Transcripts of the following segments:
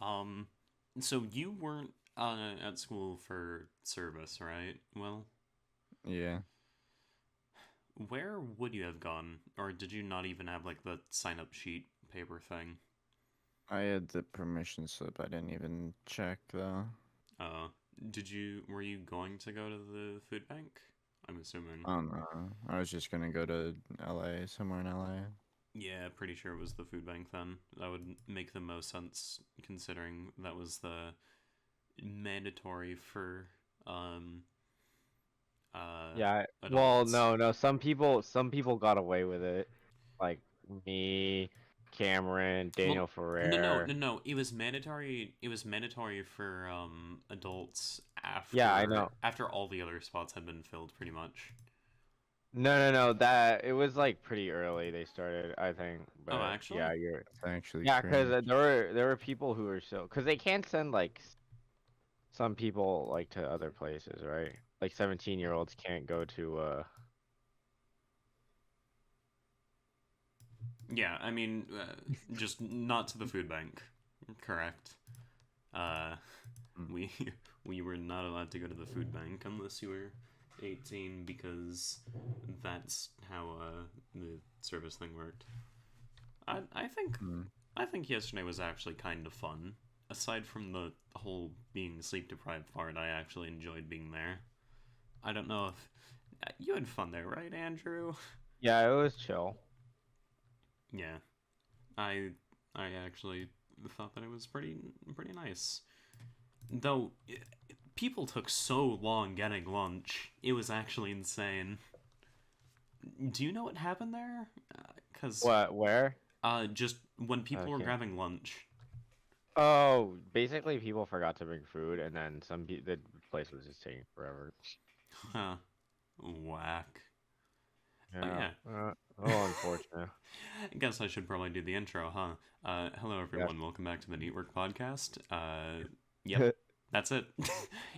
Um, so you weren't at school for service, right? Well, Yeah, where would you have gone? Or did you not even have like the sign up sheet paper thing? I had the permission slip. I didn't even check though. Uh, were you going to go to the food bank? I'm assuming. I don't know. I was just gonna go to LA, somewhere in LA. Yeah, pretty sure it was the food bank then. That would make the most sense considering that was the mandatory for uh Yeah. Well, adults. no. Some people got away with it, like me, Cameron, Well, Daniel Ferrer. no. It was mandatory for adults Yeah, I know. after all the other spots had been filled, pretty much. No. That it was like pretty early they started, I think. Oh, But yeah, actually, It's actually yeah, because cringe. there were people who were so because they can't send like some people like to other places, right? Like 17-year-olds can't go to yeah. I mean, just not to the food bank. Correct. Uh, Mm. we we were not allowed to go to the food bank unless you were 18 because that's how the service thing worked. I think Mm. yesterday was actually kind of fun. Aside from the whole being sleep deprived part, I actually enjoyed being there. I don't know if you had fun there, right, Andrew? yeah, it was chill. Yeah, I I actually thought that it was pretty nice. Though people took so long getting lunch, it was actually insane. Do you know what happened there? Cause What? Where? just when people were Okay. grabbing lunch, Oh, basically people forgot to bring food, and then the place was just taking forever. huh? Whack. Oh Yeah. yeah. Oh, unfortunate. I guess I should probably do the intro, huh? Hello Yes. everyone, welcome back to the Neetwork Podcast. Yep, that's it.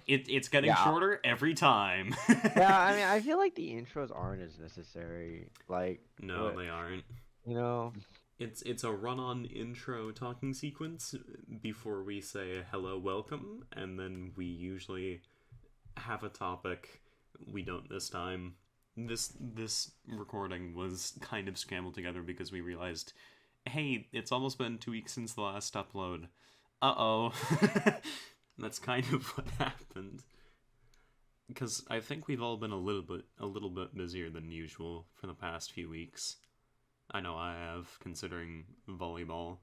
It's getting Yeah. shorter every time. Yeah. I mean, I feel like the intros aren't as necessary. Like, No, what? they aren't. You know? It's a run-on intro talking sequence before we say hello, welcome, and then we usually have a topic. We don't this time. This recording was kind of scrambled together because we realized, hey, it's almost been 2 weeks since the last upload. Uh-oh. That's kind of what happened. Because I think we've all been a little bit busier than usual for the past few weeks. I know I have, considering volleyball.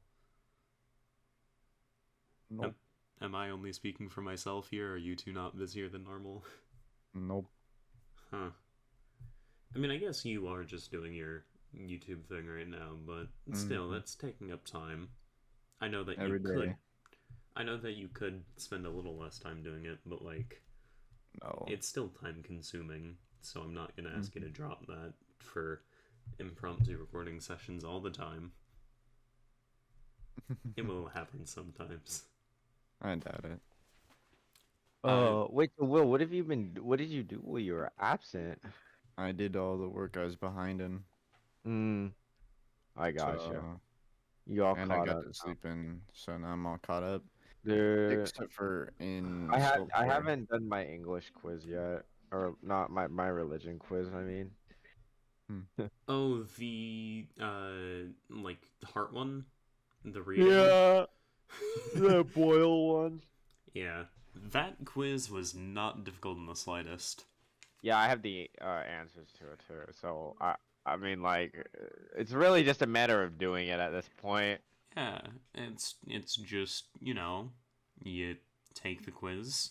Am, Nope. am I only speaking for myself here? Are you two not busier than normal? Nope. Huh. I mean, I guess you are just doing your YouTube thing right now, but still, Hmm. that's taking up time. I know that you Every could. day. I know that you could spend a little less time doing it, but like, No. it's still time consuming. So I'm not gonna ask you Mhm. to drop that for impromptu recording sessions all the time. It will happen sometimes. I doubt it. Wait, so Will, what did you do while you were absent? I did all the work I was behind in, Hmm. I got you. so You all and I caught got up to now. sleep in, so now I'm all caught up. Dude, Except for in I sculpture. haven't done my English quiz yet. Or not my religion quiz, I mean. Hmm. Oh, the like heart one, the reading one. Yeah, the boil one. Yeah, that quiz was not difficult in the slightest. Yeah, I have the answers to it too. So I mean like it's really just a matter of doing it at this point. Yeah, it's just you take the quiz,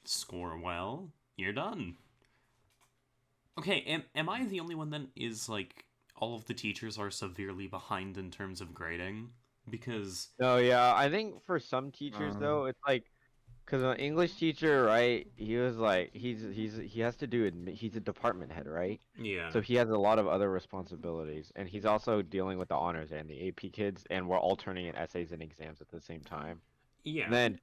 score well, you're done. Okay, am I the only one that is like all of the teachers are severely behind in terms of grading? Because No, yeah, I think for some teachers Um, though, it's like because an English teacher, right? He was like he has to do he's a department head, right? yeah, So he has a lot of other responsibilities, and he's also dealing with the honors and the AP kids, and we're all turning in essays and exams at the same time. And yeah, then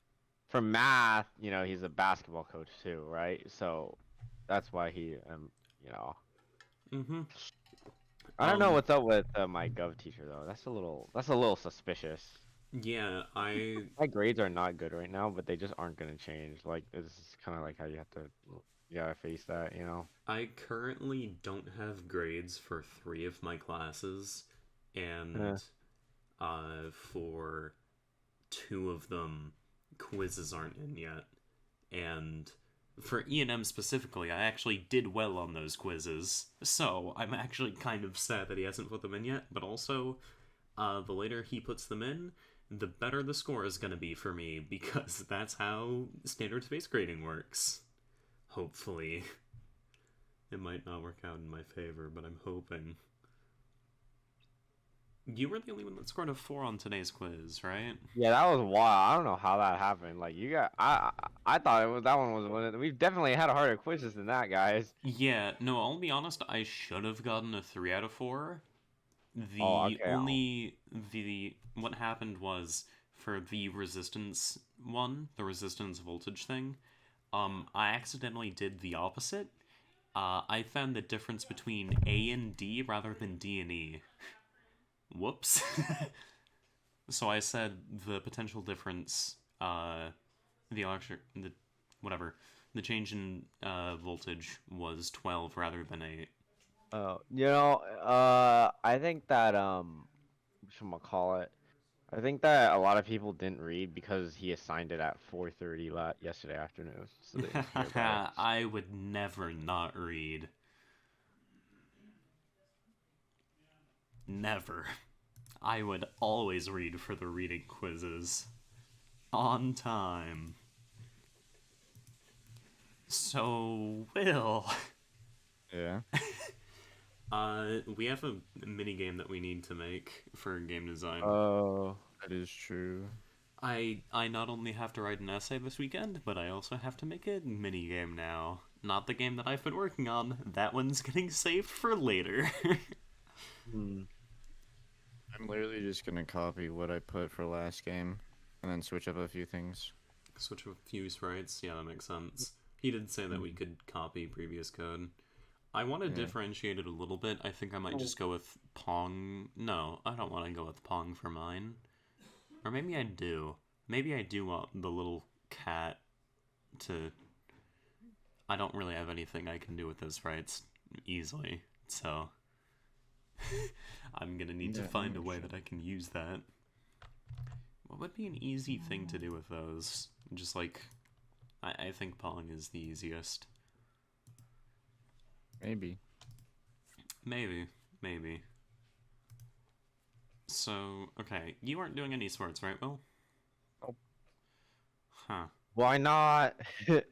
for math, he's a basketball coach too, right? So that's why he you know, mm-hmm. I don't know Um, what's up with my gov teacher though. That's a little suspicious. Yeah, I My grades are not good right now, but they just aren't gonna change. Like this is kind of like how you have to, you gotta face that, you know. I currently don't have grades for 3 of my classes, Yeah. and for 2 of them, quizzes aren't in yet. And for E&M specifically, I actually did well on those quizzes, so I'm actually kind of sad that he hasn't put them in yet. But also, the later he puts them in, the better the score is going to be for me, because that's how standards-based grading works. Hopefully. It might not work out in my favor, but I'm hoping. You were the only one that scored a 4 on today's quiz, right? Yeah, that was wild. I don't know how that happened. Like you got, I thought it was that one was one. We've definitely had harder quizzes than that, guys. Yeah, no, I'll be honest, I should have gotten a 3 out of 4. Oh, The okay. only the what happened was for the resistance one, the resistance voltage thing, I accidentally did the opposite. I found the difference between A and D rather than D and E. Whoops. So I said the potential difference, the electric, the whatever, the change in voltage was 12 rather than 8. I think that what call it? I think that a lot of people didn't read because he assigned it at 4:30 yesterday afternoon, so they didn't hear about it. I would never not read. Never. I would always read for the reading quizzes. On time. So, Will. Yeah. We have a mini game that we need to make for game design. Oh. That is true. I not only have to write an essay this weekend, but I also have to make a mini game now. Not the game that I've been working on. That one's getting saved for later. Hmm. I'm literally just gonna copy what I put for last game, and then switch up a few things. Switch a few sprites. Yeah, that makes sense. He did say that we could copy previous code. I want to Yeah. differentiate it a little bit. I think I might just go with Pong. No, I don't want to go with Pong for mine. Or maybe I do. Maybe I do want the little cat to... I don't really have anything I can do with those sprites easily, so... I'm gonna need to Yeah, find a I'm way sure. that I can use that. What would be an easy thing to do with those? Just like... I think Pong is the easiest. Maybe. Maybe. So, okay, you aren't doing any sports, right, Will? Nope. Huh. Why not? None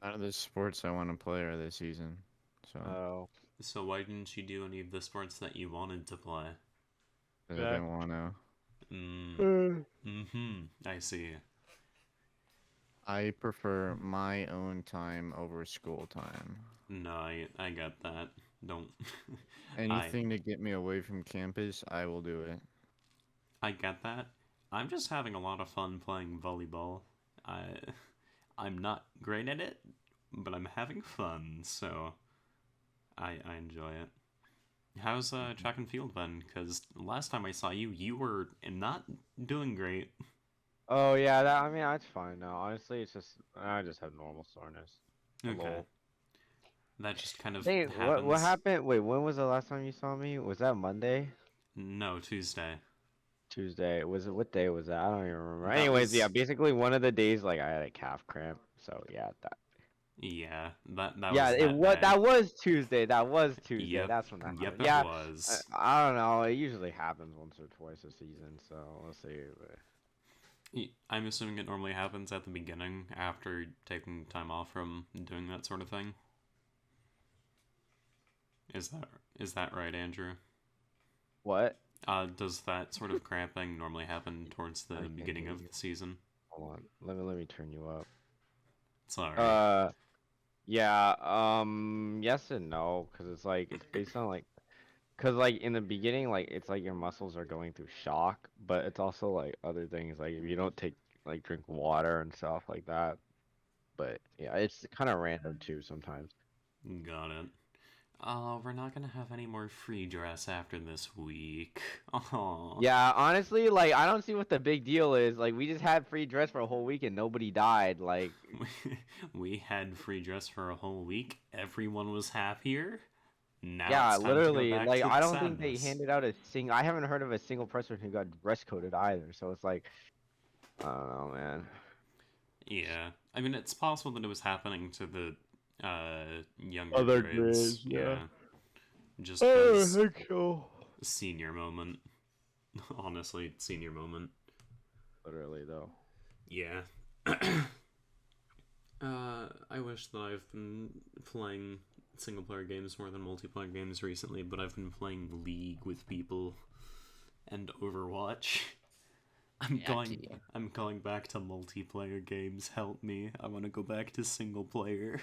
of the sports I want to play are this season, so Oh. So why didn't you do any of the sports that you wanted to play? 'cause I didn't want to. I see. I prefer my own time over school time. No, I got that. Don't... Anything to get me away from campus, I will do it. I get that. I'm just having a lot of fun playing volleyball. I'm not great at it, but I'm having fun, so I enjoy it. How's track and field then? Because last time I saw you, you were not doing great. Oh yeah, that I mean that's fine now. Honestly, it's just I just have normal soreness. Okay. Lol. That just kind of Hey, happens. what happened? Wait, when was the last time you saw me? Was that Monday? No, Tuesday. Tuesday? Was it what day was that? I don't even remember. That Anyways, was- yeah, basically one of the days like I had a calf cramp. So yeah, that. Yeah, that Yeah, was it that was day. that was Tuesday. That was Tuesday. Yep. That's when that Yep, happened. it Yeah, was. I don't know. It usually happens once or twice a season. So we'll see. I'm assuming it normally happens at the beginning after taking time off from doing that sort of thing. Is that right, Andrew? What? Does that sort of cramping normally happen towards the I can't beginning hear of you. the season? Hold on. Let me turn you up. Sorry. Yeah, yes and no, because it's like it's based on like, because like in the beginning, like it's like your muscles are going through shock, but it's also like other things like if you don't drink water and stuff like that. But yeah, it's kind of random too sometimes. Got it. We're not gonna have any more free dress after this week. Oh. Yeah, honestly, like I don't see what the big deal is. Like we just had free dress for a whole week and nobody died. Like We had free dress for a whole week. Everyone was happier. Now yeah, it's time to go literally, back like to I don't think they sadness. handed out a single. I haven't heard of a single person who got dress coded either. So it's like, I don't know, man. Yeah, I mean it's possible that it was happening to the younger Other grades. grades, yeah. Just because think so. senior moment. Honestly, senior moment. Literally though. Yeah. I wish that I've been playing single player games more than multiplayer games recently, but I've been playing League with people and Overwatch. I'm going back to multiplayer games. Help me. I want to go back to single player.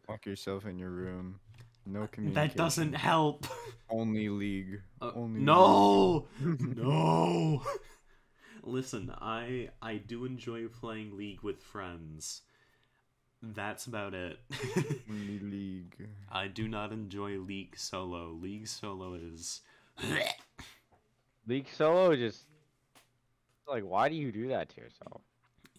Lock yourself in your room. No communication. That doesn't help. Only League. Only No. No. Listen, I do enjoy playing League with friends. That's about it. Only League. I do not enjoy League solo. League solo is League solo is just like, why do you do that to yourself?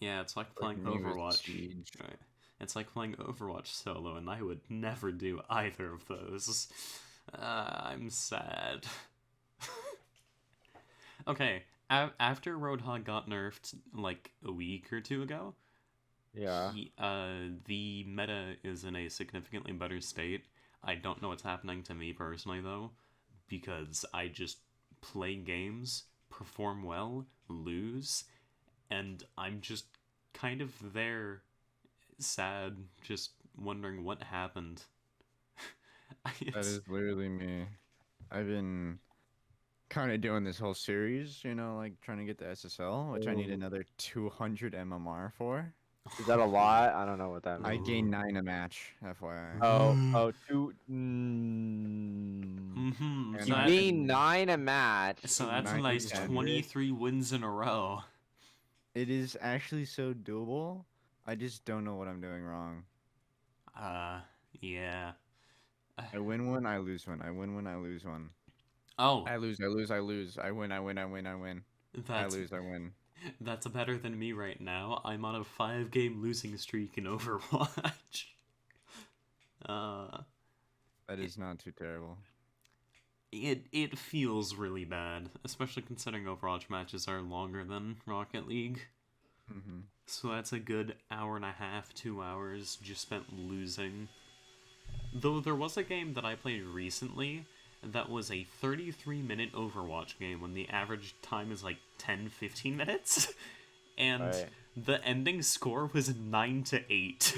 yeah, it's like playing me with Overwatch. Siege. Right. It's like playing Overwatch solo, and I would never do either of those. I'm sad. Okay, after Roadhog got nerfed like a week or two ago, Yeah. the meta is in a significantly better state. I don't know what's happening to me personally though, because I just play games, perform well, lose, and I'm just kind of there, sad, just wondering what happened. That is literally me. I've been kind of doing this whole series, like trying to get the SSL, which I need Ooh. another 200 MMR for. Is that a lot? I don't know what that I means. gain 9 a match, FYI. Oh, two. Mm-hmm. And You I- gain 9 a match. So that's a 9 nice standard. 23 wins in a row. It is actually so doable. I just don't know what I'm doing wrong. Yeah. I win one, I lose one. I win one, I lose one. Oh, I lose, I lose, I lose. I win, I win, I win, I win. that's I lose, I win. that's better than me right now. I'm on a 5-game losing streak in Overwatch. That is not too terrible. It feels really bad, especially considering Overwatch matches are longer than Rocket League. Mm-hmm. So that's a good hour and a half, 2 hours just spent losing. Though there was a game that I played recently that was a 33-minute Overwatch game when the average time is like 10-15 minutes. And Right. the ending score was 9-8.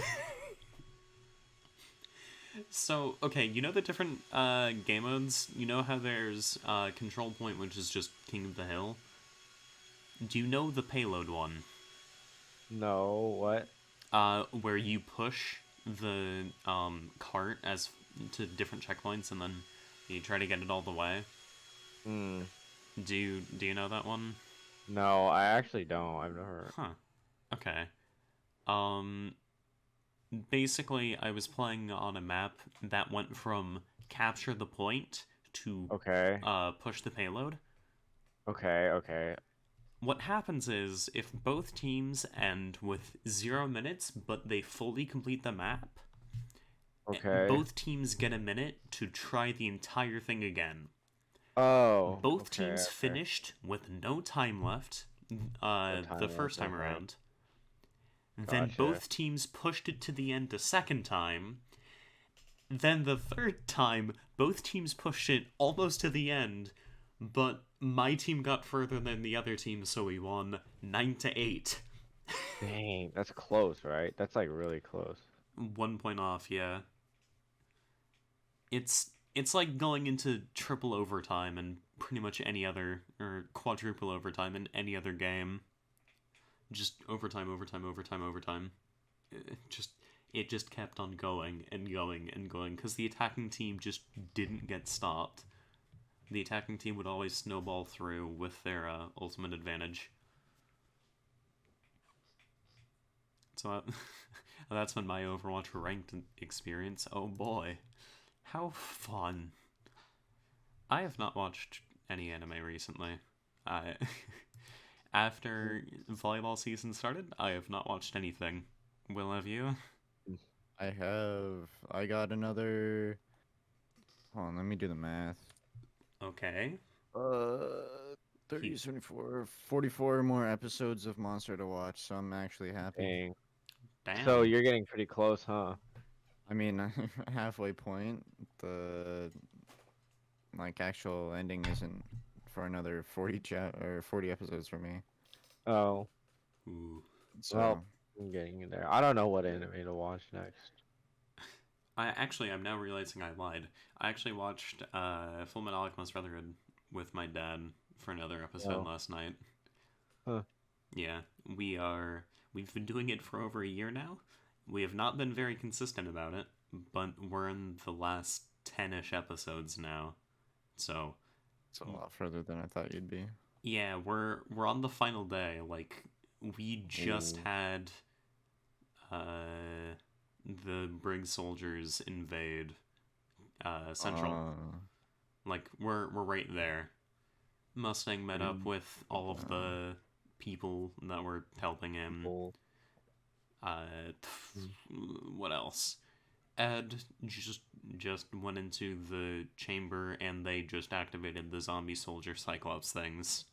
So, okay, you know the different game modes? You know how there's Control Point, which is just King of the Hill? Do you know the payload one? No, what? Where you push the cart as to different checkpoints and then you try to get it all the way. Hmm. Do you know that one? No, I actually don't. I've never. Huh. Okay. Basically, I was playing on a map that went from capture the point to Okay. push the payload. Okay. What happens is, if both teams end with 0 minutes, but they fully complete the map, Okay. both teams get a minute to try the entire thing again. Oh. Both okay, teams okay. finished with no time left time the left, first time okay. around. Then Gotcha. both teams pushed it to the end a second time. Then the third time, both teams pushed it almost to the end, but my team got further than the other team, so we won 9-8. Dang, that's close, right? That's like really close. 1 point off, yeah. It's like going into triple overtime in pretty much any other, or quadruple overtime in any other game. Just overtime. It just kept on going and going and going, because the attacking team just didn't get stopped. The attacking team would always snowball through with their ultimate advantage. So that's been my Overwatch ranked experience. Oh boy. How fun. I have not watched any anime recently. I After volleyball season started, I have not watched anything. Will, have you? I have. I got another. Hold on, let me do the math. Okay. 30, 74, 44 more episodes of Monster to watch, so I'm actually happy. Dang. Damn. So you're getting pretty close, huh? I mean, halfway point. The actual ending isn't for another 40 episodes for me. Oh, Ooh. So well, I'm getting there. I don't know what anime to watch next. I'm now realizing I lied. I actually watched Full Metal Alchemist Brotherhood with my dad for another episode Oh. last night. Huh. Yeah, we've been doing it for over a year now. We have not been very consistent about it, but we're in the last 10-ish episodes now. So, it's a lot further than I thought you'd be. yeah, we're on the final day. Like, we just had the Brig soldiers invade Central. Like, we're right there. Mustang met up with all of the people that were helping him. Cool. What else? Ed just went into the chamber and they just activated the zombie soldier Cyclops things.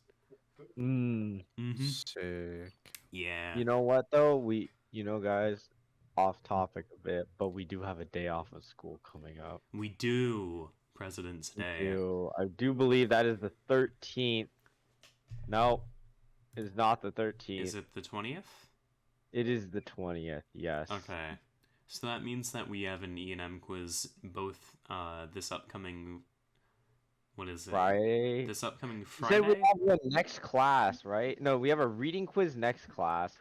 Sick. Yeah. You know what though? Guys, off topic a bit, but we do have a day off of school coming up. We do. President's Day. I do believe that is the 13th. No, it is not the 13th. Is it the 20th? It is the 20th, yes. Okay. So that means that we have an E&M quiz both this upcoming... What is it? Friday? This upcoming You Friday? said we have one next class, right? No, we have a reading quiz next class.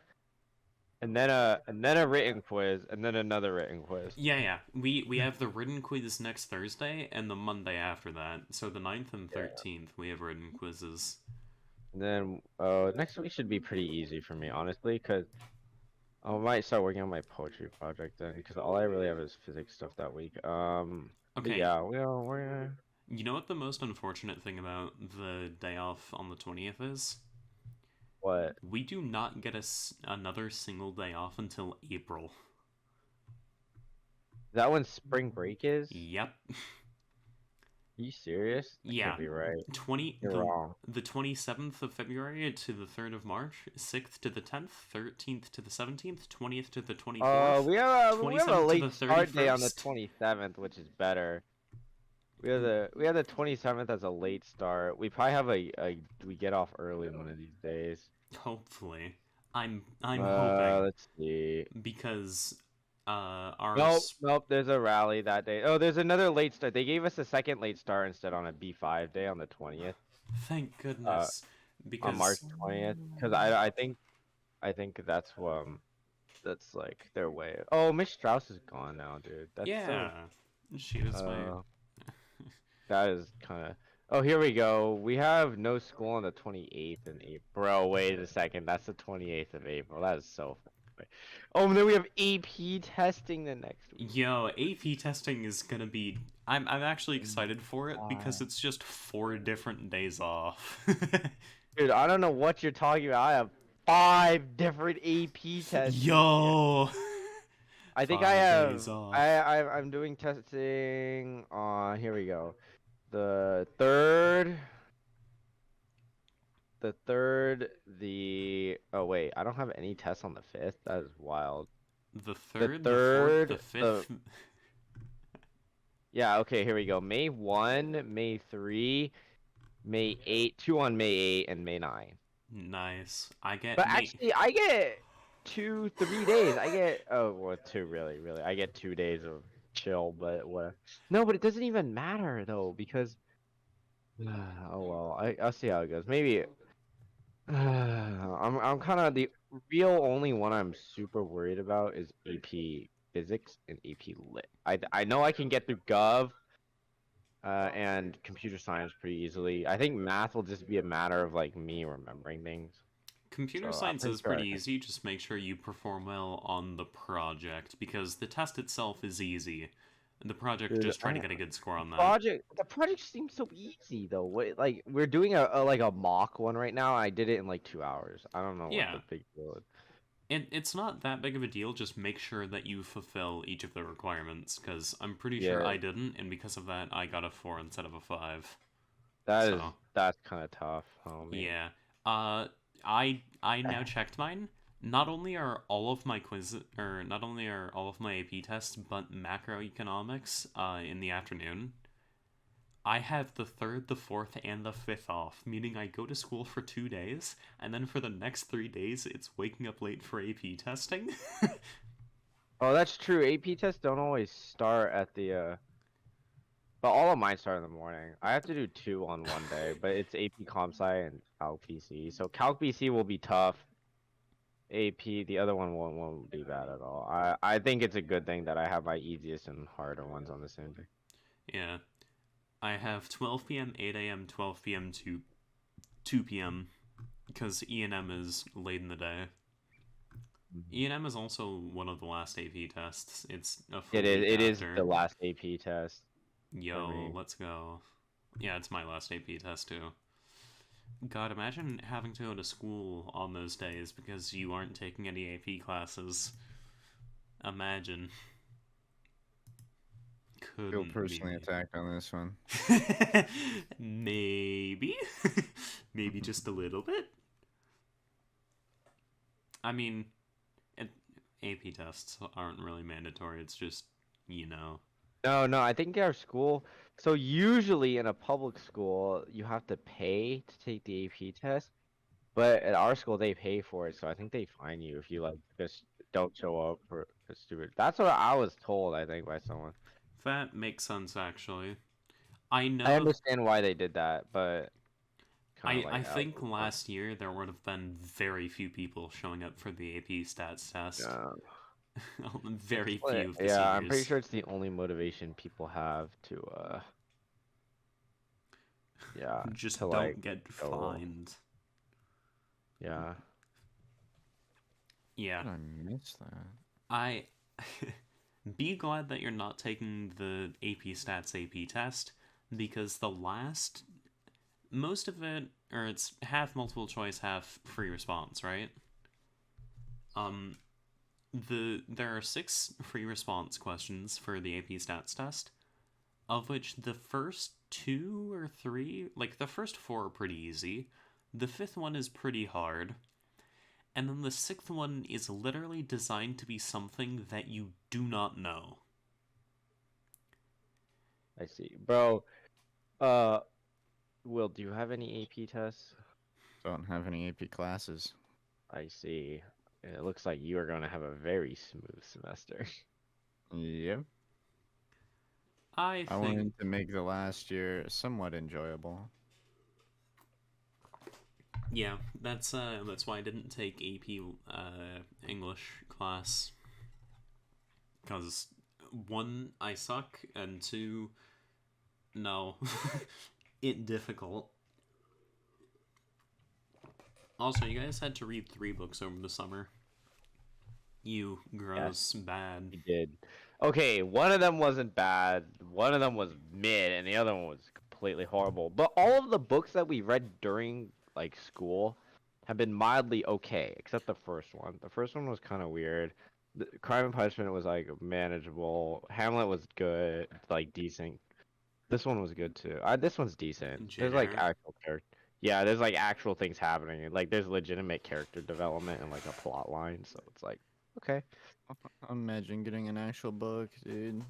And then a written quiz, and then another written quiz. Yeah. We have the written quiz next Thursday and the Monday after that. So the 9th and 13th we have written quizzes. And then next week should be pretty easy for me, honestly, because I might start working on my poetry project then, because all I really have is physics stuff that week. Okay. Yeah, we're gonna... You know what the most unfortunate thing about the day off on the 20th is? What? We do not get another single day off until April. Is that when spring break is? Yep. Are you serious? That Yeah. can't be right. You're wrong. The 27th of February to the 3rd of March, 6th to the 10th, 13th to the 17th, 20th to the 24th. We have a 27th to late the start day on the 31st. 27th, which is better. We have the 27th as a late start. We probably have we get off early one of these days. Hopefully. I'm hoping. Let's see. Because our Nope, there's a rally that day. Oh, there's another late start. They gave us a second late start instead on a B5 day on the 20th. Thank goodness. Because On March 20th, because I think that's that's like their way. Oh, Miss Strauss is gone now, dude. That's yeah, she was my. That is kind of. Oh, here we go. We have no school on the 28th in April. Bro, wait a second. That's the 28th of April. That is so funny. Oh, and then we have AP testing the next week. Yo, AP testing is gonna be. I'm actually excited for it because it's just 4 different days off. Dude, I don't know what you're talking about. I have 5 different AP tests. Yo. I think 5 I have. days off. I'm doing testing on. Here we go. The third. Oh wait, I don't have any tests on the 5th. That is wild. The 3rd, the 4th, the 5th. Yeah. Okay. Here we go. May 1, May 3, May 8. 2 on May 8 and May 9. Nice. I get. But actually, I get 3 days. I get 2 really. I get 2 days of chill, but what? No, but it doesn't even matter though because. Oh well, I'll see how it goes. Maybe. I'm kind of the real only one I'm super worried about is AP Physics and AP Lit. I know I can get through Gov. And computer science pretty easily. I think math will just be a matter of like me remembering things. Computer science is pretty easy. Just make sure you perform well on the project because the test itself is easy. The project, Dude, just try to get a good score on that. the project seems so easy though. What, like we're doing a mock one right now. I did it in like 2 hours. I don't know what Yeah. the big deal is. It's not that big of a deal, just make sure that you fulfill each of the requirements, because I'm pretty Yeah. sure I didn't, and because of that, I got a 4 instead of a 5. That's kind of tough, homie. Yeah. I now checked mine. Not only are all of my not only are all of my AP tests, but macroeconomics in the afternoon. I have the 3rd, the 4th, and the 5th off, meaning I go to school for 2 days, and then for the next 3 days, it's waking up late for AP testing. Oh, that's true. AP tests don't always start at the but all of mine start in the morning. I have to do 2 on one day, but it's AP Comp Sci and Calc PC. So Calc PC will be tough. AP, the other one won't be bad at all. I think it's a good thing that I have my easiest and harder ones on the same day. Yeah. I have 12 p.m., 8 a.m., 12 p.m. to 2 p.m. because E&M is late in the day. E&M is also one of the last AP tests. It's a full It is. week It is after. the last AP test. Yo, let's go. Yeah, it's my last AP test too. God, imagine having to go to school on those days because you aren't taking any AP classes. Imagine. I feel personally attacked on this one. Maybe. Maybe just a little bit. I mean, AP tests aren't really mandatory. It's just, you know. No, I think our school. So usually in a public school, you have to pay to take the AP test, but at our school they pay for it. So I think they fine you if you like just don't show up for stupid. That's what I was told. I think by someone. That makes sense, actually. I know. I understand why they did that, but I think last year there would have been very few people showing up for the AP Stats test. Yeah. Very few of the yeah, seniors. I'm pretty sure it's the only motivation people have to just to, don't like, get go. fined. Yeah. Yeah. How did I miss that? I be glad that you're not taking the AP Stats AP test, because most of it, or it's half multiple choice, half free response, right? There are 6 free response questions for the AP Stats test, of which the first 2 or 3, like the first 4 are pretty easy. The 5th one is pretty hard. And then the 6th one is literally designed to be something that you do not know. I see. Bro, Will, do you have any AP tests? Don't have any AP classes. I see. It looks like you are going to have a very smooth semester. Yep. I wanted to make the last year somewhat enjoyable. Yeah, that's why I didn't take AP English class. Because 1, I suck, and 2, no, it difficult. Also, you guys had to read 3 books over the summer. You gross, bad. You did. Okay, one of them wasn't bad, one of them was mid, and the other one was completely horrible. But all of the books that we read during like school have been mildly okay, except the first one. The first one was kind of weird. The Crime and Punishment was like manageable. Hamlet was good, like decent. This one was good too. This one's decent. There's like actual character. Yeah, there's like actual things happening. Like there's legitimate character development and like a plot line. So it's like, okay. Imagine getting an actual book, dude.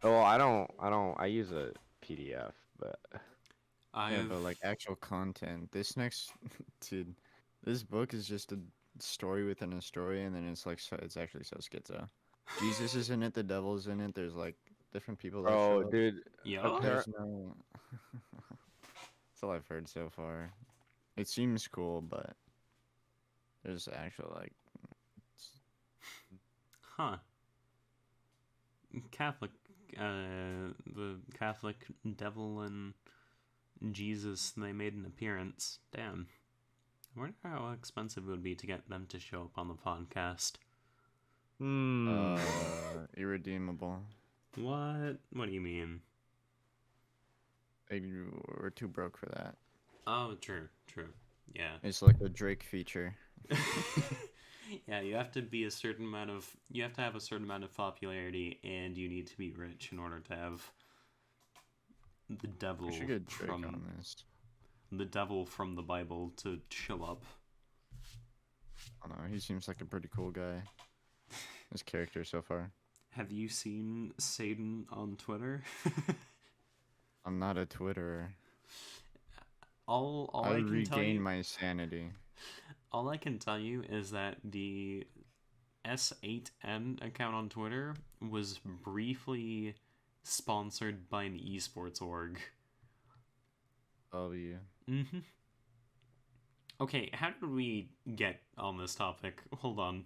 Oh, I use a PDF, but yeah, but like actual content. This dude, this book is just a story within a story, and then it's like it's actually so schizo. Jesus is in it, the devil's in it. There's like different people. Oh, dude. Yeah. There's no. That's all I've heard so far. It seems cool, but there's actual like. Huh. Catholic, the Catholic devil and Jesus, they made an appearance. Damn. I wonder how expensive it would be to get them to show up on the podcast. Hmm. Irredeemable. What? What do you mean? We're too broke for that. Oh, true. Yeah. It's like a Drake feature. Yeah, you have to be a certain amount of you have to have a certain amount of popularity, and you need to be rich in order to have the devil We should get Drake from on this. the devil from the Bible to show up. I don't know. He seems like a pretty cool guy. His character so far. Have you seen Satan on Twitter? I'm not a Twitterer. all I I can tell regain you, my sanity. all I can tell you is that the S8N account on Twitter was briefly sponsored by an esports org. W. Mm-hmm. Okay, how did we get on this topic? Hold on.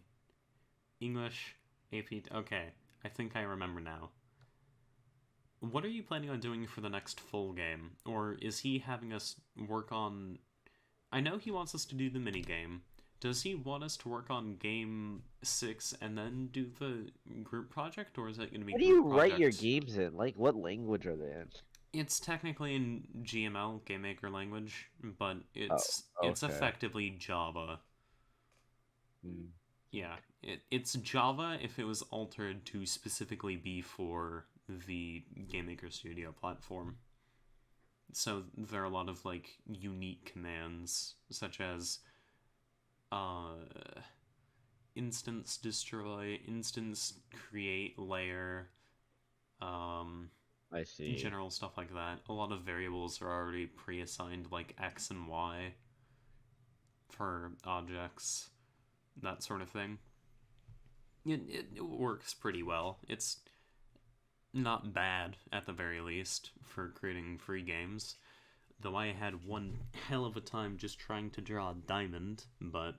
English, AP... Okay, I think I remember now. What are you planning on doing for the next full game? Or is he having us work on... I know he wants us to do the minigame. Does he want us to work on game 6 and then do the group project? Or is it going to be What do you group write your project? games in? Like, what language are they in? It's technically in GML, Game Maker language, but it's okay. effectively Java. Hmm. Yeah, it's Java if it was altered to specifically be for the Game Maker Studio platform. So there are a lot of like unique commands, such as instance destroy, instance create layer, I see. general stuff like that. A lot of variables are already pre-assigned, like X and Y for objects, that sort of thing. It works pretty well. It's not bad, at the very least, for creating free games. Though I had one hell of a time just trying to draw a diamond, but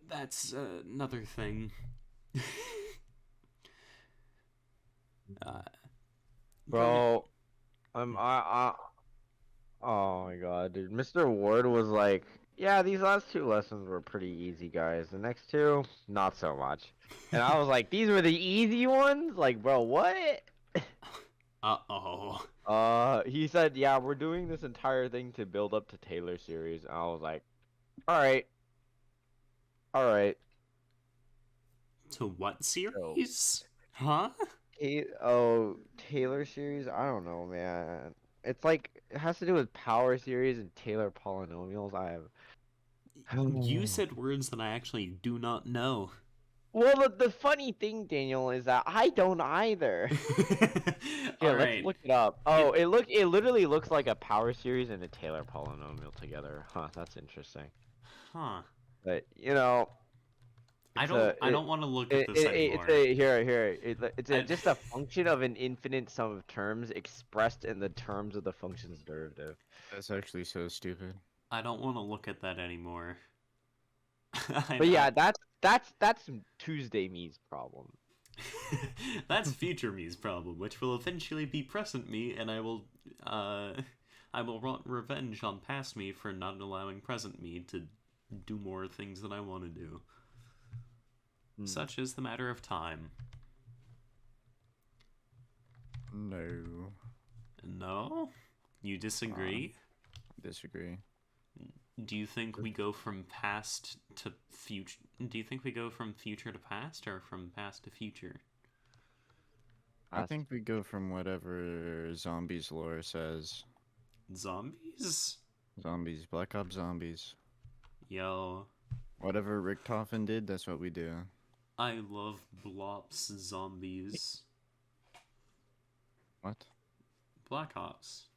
that's another thing. Bro, oh my god, dude. Mr. Ward was like, yeah, these last 2 lessons were pretty easy, guys. The next 2, not so much. And I was like, these were the easy ones? Like, bro, what? Uh-oh. He said, yeah, we're doing this entire thing to build up to Taylor series. And I was like, alright. Alright. To what series? Huh? Taylor series? I don't know, man. It's like, it has to do with power series and Taylor polynomials. You said words that I actually do not know. Well, the funny thing, Daniel, is that I don't either. Here, let's Alright. look it up. Oh, it literally looks like a power series and a Taylor polynomial together. Huh, that's interesting. Huh. But you know, I don't want to look at this anymore. It's just a function of an infinite sum of terms expressed in the terms of the function's derivative. That's actually so stupid. I don't want to look at that anymore. But yeah, that's Tuesday me's problem. That's future me's problem, which will eventually be present me, and I will want revenge on past me for not allowing present me to do more things that I want to do. Such is the matter of time. No. No? You disagree? Disagree. Do you think we go from past to future? Do you think we go from future to past, or from past to future? I think we go from whatever zombies lore says. Zombies? Zombies. Black Ops zombies. Yo. Whatever Richtofen did, that's what we do. I love Blops zombies. What? Black Ops.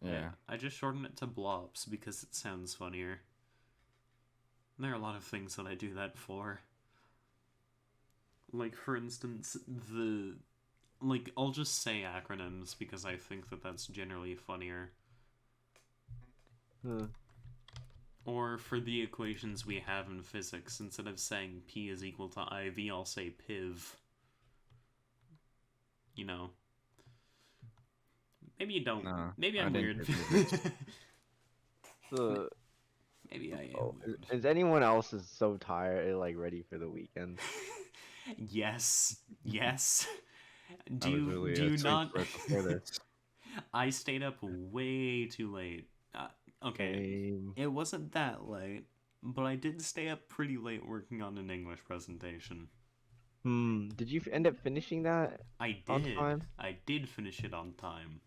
Yeah. I just shortened it to Blops because it sounds funnier. There are a lot of things that I do that for. Like, for instance, I'll just say acronyms because I think that that's generally funnier. Or for the equations we have in physics, instead of saying P is equal to IV, I'll say PIV. You know. Maybe you don't. No, Maybe I'm weird. Maybe I am Oh, weird. is anyone else is so tired, like ready for the weekend? Yes. Yes. I was really Do you asleep not? right before this. I stayed up way too late. Okay, Same. it wasn't that late, but I did stay up pretty late working on an English presentation. Did you end up finishing that I on did. time? I did finish it on time.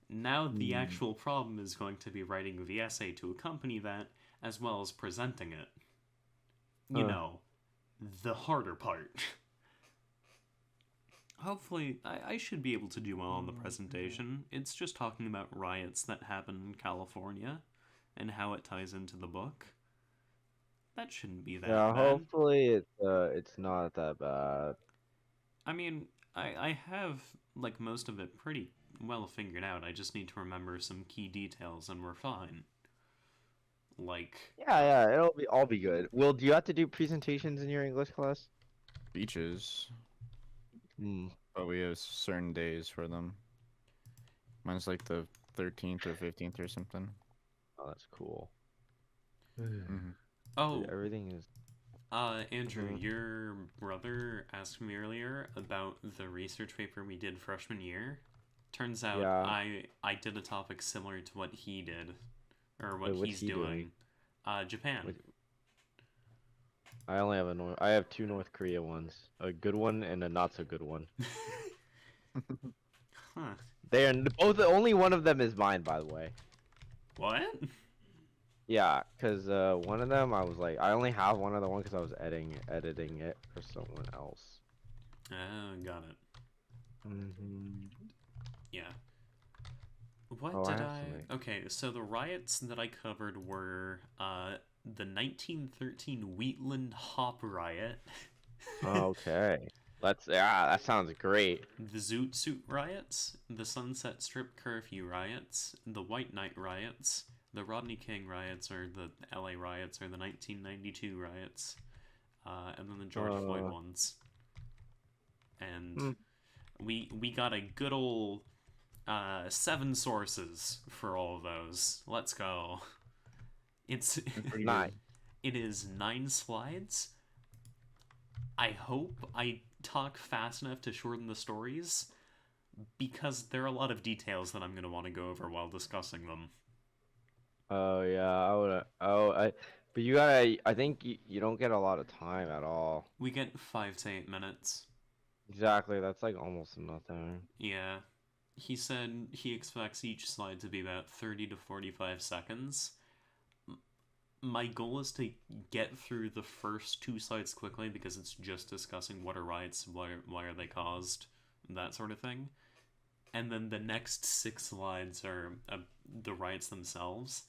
Now the Hmm. actual problem is going to be writing the essay to accompany that, as well as presenting it. You Huh. know, the harder part. Hopefully, I should be able to do well on the presentation. It's just talking about riots that happened in California and how it ties into the book. That shouldn't be that Yeah, bad. hopefully it's not that bad. I mean, I have, like, most of it pretty well figured out. I just need to remember some key details and we're fine. Like, Yeah, it'll be all be good. Will, do you have to do presentations in your English class? Beaches, Hmm. but we have certain days for them. Mine's like the 13th or 15th or something. Oh, that's cool. Hmm. oh, Everything is. Andrew, Mhm. your brother asked me earlier about the research paper we did freshman year. Turns out Yeah. I did a topic similar to what he did, or what Wait, what's he's he doing. doing? Japan. Wait, I only have I have two North Korea ones, a good one and a not so good one. Huh. They are both. Only one of them is mine, by the way. What? Yeah, cause one of them I was like, I only have one other one because I was editing it for someone else. Oh, got it. Mm-hmm. Yeah. What Oh, did have I? something. Okay, so the riots that I covered were the 1913 Wheatland Hop Riot, Okay. Yeah, that sounds great. the Zoot Suit riots, the Sunset Strip curfew riots, the White Night riots, the Rodney King riots, or the LA riots, or the 1992 riots, and then the George Floyd Uh, ones. And hmm, we got a good old 7 sources for all of those. Let's go. It's Pretty nice. good. it is 9 slides. I hope I talk fast enough to shorten the stories because there are a lot of details that I'm going to want to go over while discussing them. Oh yeah, I would. But you gotta. I think you don't get a lot of time at all. We get 5 to 8 minutes. Exactly. That's like almost nothing. Yeah. He said he expects each slide to be about 30 to 45 seconds. My goal is to get through the first 2 slides quickly because it's just discussing what are riots, why are they caused, that sort of thing. And then the next 6 slides are the riots themselves.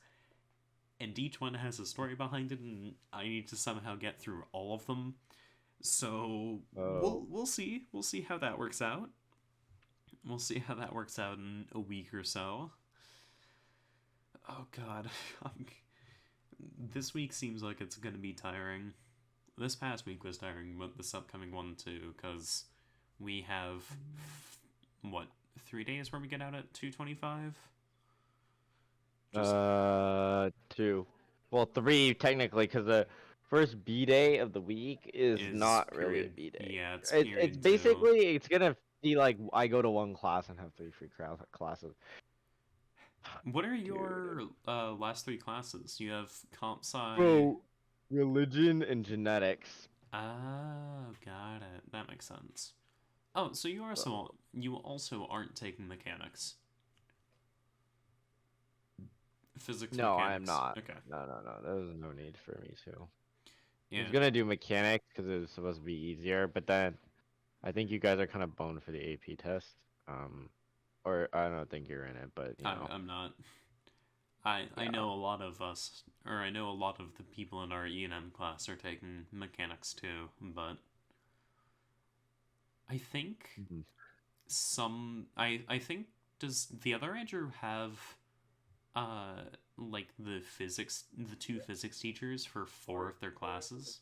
And each one has a story behind it, and I need to somehow get through all of them. So Oh. we'll see how that works out. We'll see how that works out in a week or so. Oh God, this week seems like it's gonna be tiring. This past week was tiring, but this upcoming one too, because we have what 3 days where we get out at 2:25. 2. Well, 3 technically, because the first B day of the week is not really a period. B day. Yeah, it's It's period 2. basically it's gonna be like I go to one class and have 3 free classes. What are Dude. your last 3 classes? You have comp sci. Bro, religion and genetics. Oh, got it. That makes sense. Oh, so you also aren't taking mechanics. Physics No, mechanics. I am not. Okay. No. There's no need for me to. I Yeah. was gonna do mechanics because it was supposed to be easier, but then I think you guys are kind of boned for the AP test. Or I don't think you're in it, but you know. I'm not. I Yeah. know a lot of us, or I know a lot of the people in our E&M class are taking mechanics too, but I think Mhm. I think, does the other Andrew have like the 2 physics teachers for 4 of their classes?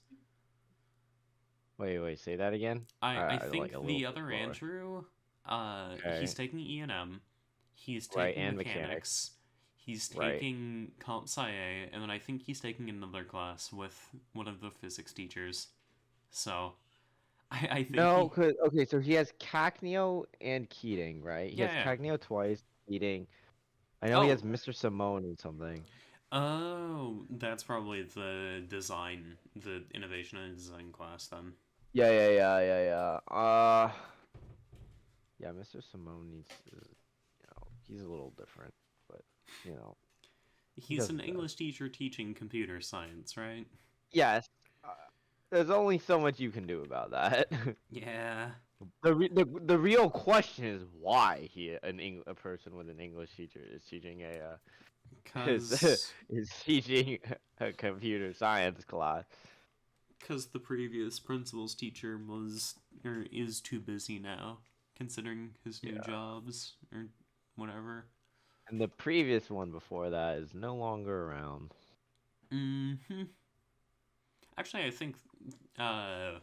Wait, say that again. I Like think a little the bit other slower. Andrew, Okay. he's taking E&M, he's Right, taking and mechanics, He's Right. taking Comp Sci A, and then I think he's taking another class with one of the physics teachers. So, I think No, okay, so he has Cacneo and Keating, right? He has yeah. Cacneo twice, Keating. I know he has Oh, Mr. Simone and something. oh, that's probably the innovation and design class then. Yeah. Yeah, Mr. Simone needs to, he's a little different, but you know, he He's does an his best. English teacher teaching computer science, right? Yes. Uh, there's only so much you can do about that. Yeah, The real question is why a person with an English teacher is teaching is cause is teaching a computer science class. cause the previous principal's teacher was or is too busy now, considering his new Yeah. jobs or whatever. And the previous one before that is no longer around. Hmm. Actually, I think uh,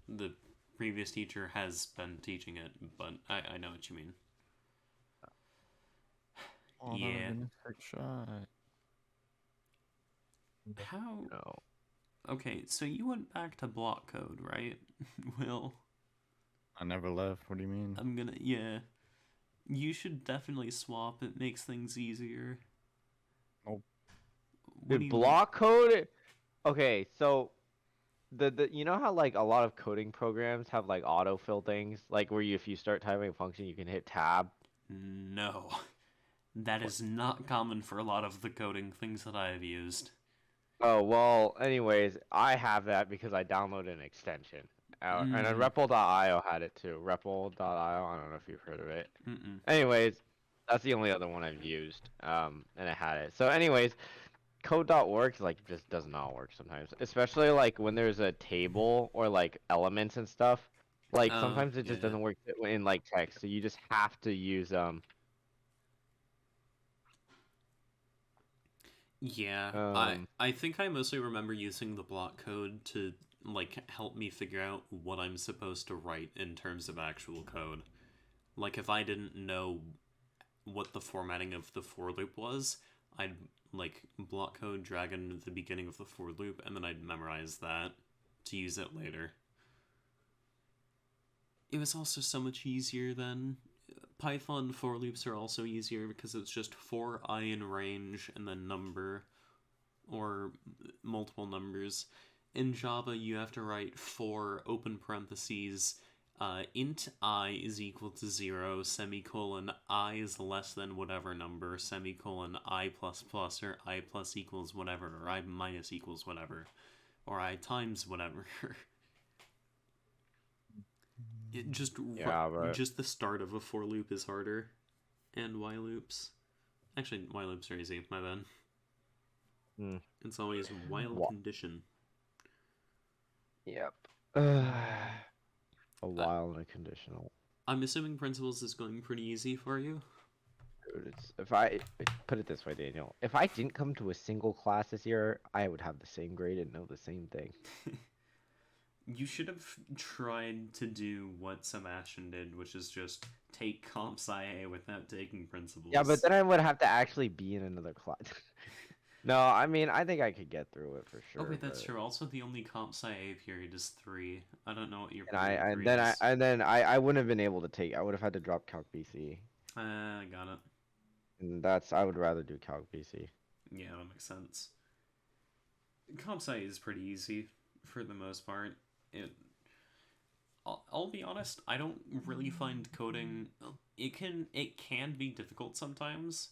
the previous teacher has been teaching it, but I know what you mean. Oh, that would have Yeah. been a trick shot. How? No. Okay, so you went back to block code, right? Will, I never left. What do you mean? I'm gonna. Yeah. You should definitely swap. It makes things easier. Nope. What do Dude, you block code. Okay, so the you know how like a lot of coding programs have like autofill things, like where if you start typing a function, you can hit tab. mean? No. That is not common for a lot of the coding things that I have used. Oh well. Anyways, I have that because I downloaded an extension. And then Mm. REPL.io had it too. REPL.io. I don't know if you've heard of it. Mm-mm. Anyways, that's the only other one I've used. And it had it. So, anyways, code.org like just does not work sometimes, especially like when there's a table or like elements and stuff. Like Oh, sometimes it just yeah. doesn't work in like text, so you just have to use Yeah, um I think I mostly remember using the block code to like help me figure out what I'm supposed to write in terms of actual code. Like if I didn't know what the formatting of the for loop was, I'd like block code drag into the beginning of the for loop and then I'd memorize that to use it later. It was also so much easier then. Python for loops are also easier because it's just for I in range and then number or multiple numbers. In Java, you have to write for open parentheses int I is equal to 0, semicolon I is less than whatever number, semicolon I plus plus, or I plus equals whatever, or I minus equals whatever, or I times whatever. It yeah, but just the start of a for loop is harder, and while loops. Actually, while loops are easy. My bad. hmm. It's always while Wha- condition. Yep. A Uh, while and a conditional. I'm assuming principles is going pretty easy for you. Dude, if I put it this way, Daniel, if I didn't come to a single class this year, I would have the same grade and know the same thing. You should have tried to do what Sebastian did, which is just take comp sci without taking principles. Yeah, but then I would have to actually be in another class. No, I mean, I think I could get through it for sure. Oh wait, that's but... true. Also, the only comp sci period is 3. I don't know what your And period 3 is. I wouldn't have been able to take. I would have had to drop Calc BC, Got it. and I would rather do Calc BC. Yeah, that makes sense. Comp sci is pretty easy for the most part. I'll be honest. I don't really find coding. It can be difficult sometimes,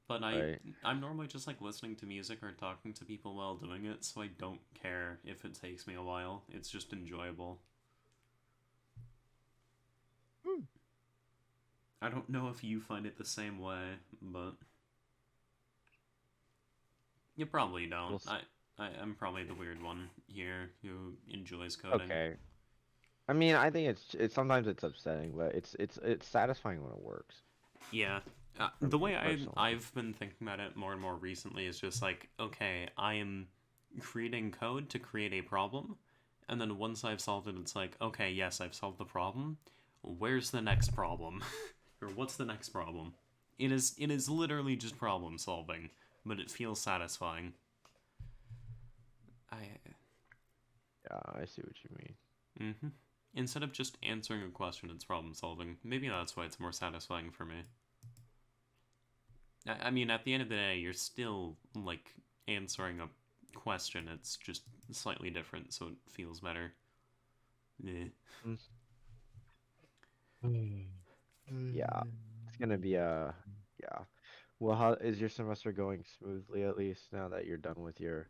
but Right. I'm normally just like listening to music or talking to people while doing it, so I don't care if it takes me a while. It's just enjoyable. I don't know if you find it the same way, but you probably don't. We'll s- I'm probably the weird one here who enjoys coding. Okay. I mean, I think it's sometimes it's upsetting, but it's satisfying when it works. Yeah. For The me way personally. I've been thinking about it more and more recently is just like, okay, I am creating code to create a problem, and then once I've solved it, it's like, okay, yes, I've solved the problem. Where's the next problem? Or what's the next problem? It is literally just problem solving, but it feels satisfying. Yeah, I see what you mean. Instead of just answering a question, it's problem solving. Maybe that's why it's more satisfying for me. I mean, at the end of the day, you're still, like, answering a question. It's just slightly different, so it feels better. Yeah. Yeah, it's gonna be yeah. Well, how is your semester going smoothly at least now that you're done with your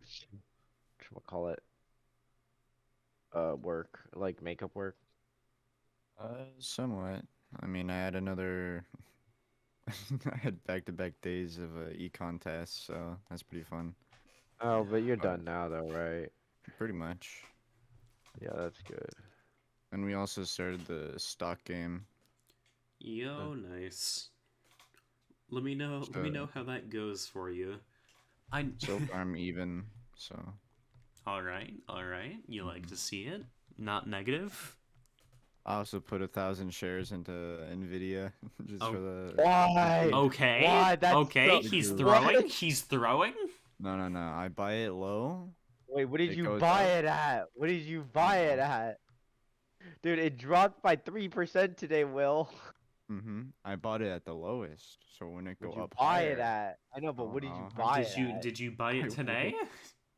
whatchamacallit work, like makeup work? Somewhat. I mean, I had another. I had back-to-back days of econ tests, so that's pretty fun. Oh, but you're But done now though, right? pretty much. Yeah, that's good. And we also started the stock game. Yo, nice. Let me know how that goes for you. So far, I'm even. So. All right. You like to see it? Not negative. I also put 1,000 shares into Nvidia just for the. Why? Okay. Why? That's okay. so... He's What? throwing. He's throwing. No. I buy it low. Wait, what did It you goes buy up. it at? What did you buy it at? Dude, it dropped by 3% today, Will. I bought it at the lowest, so when it go What'd you up buy higher. it at? I know, but Oh what did you no! buy it at? Did you buy it I today?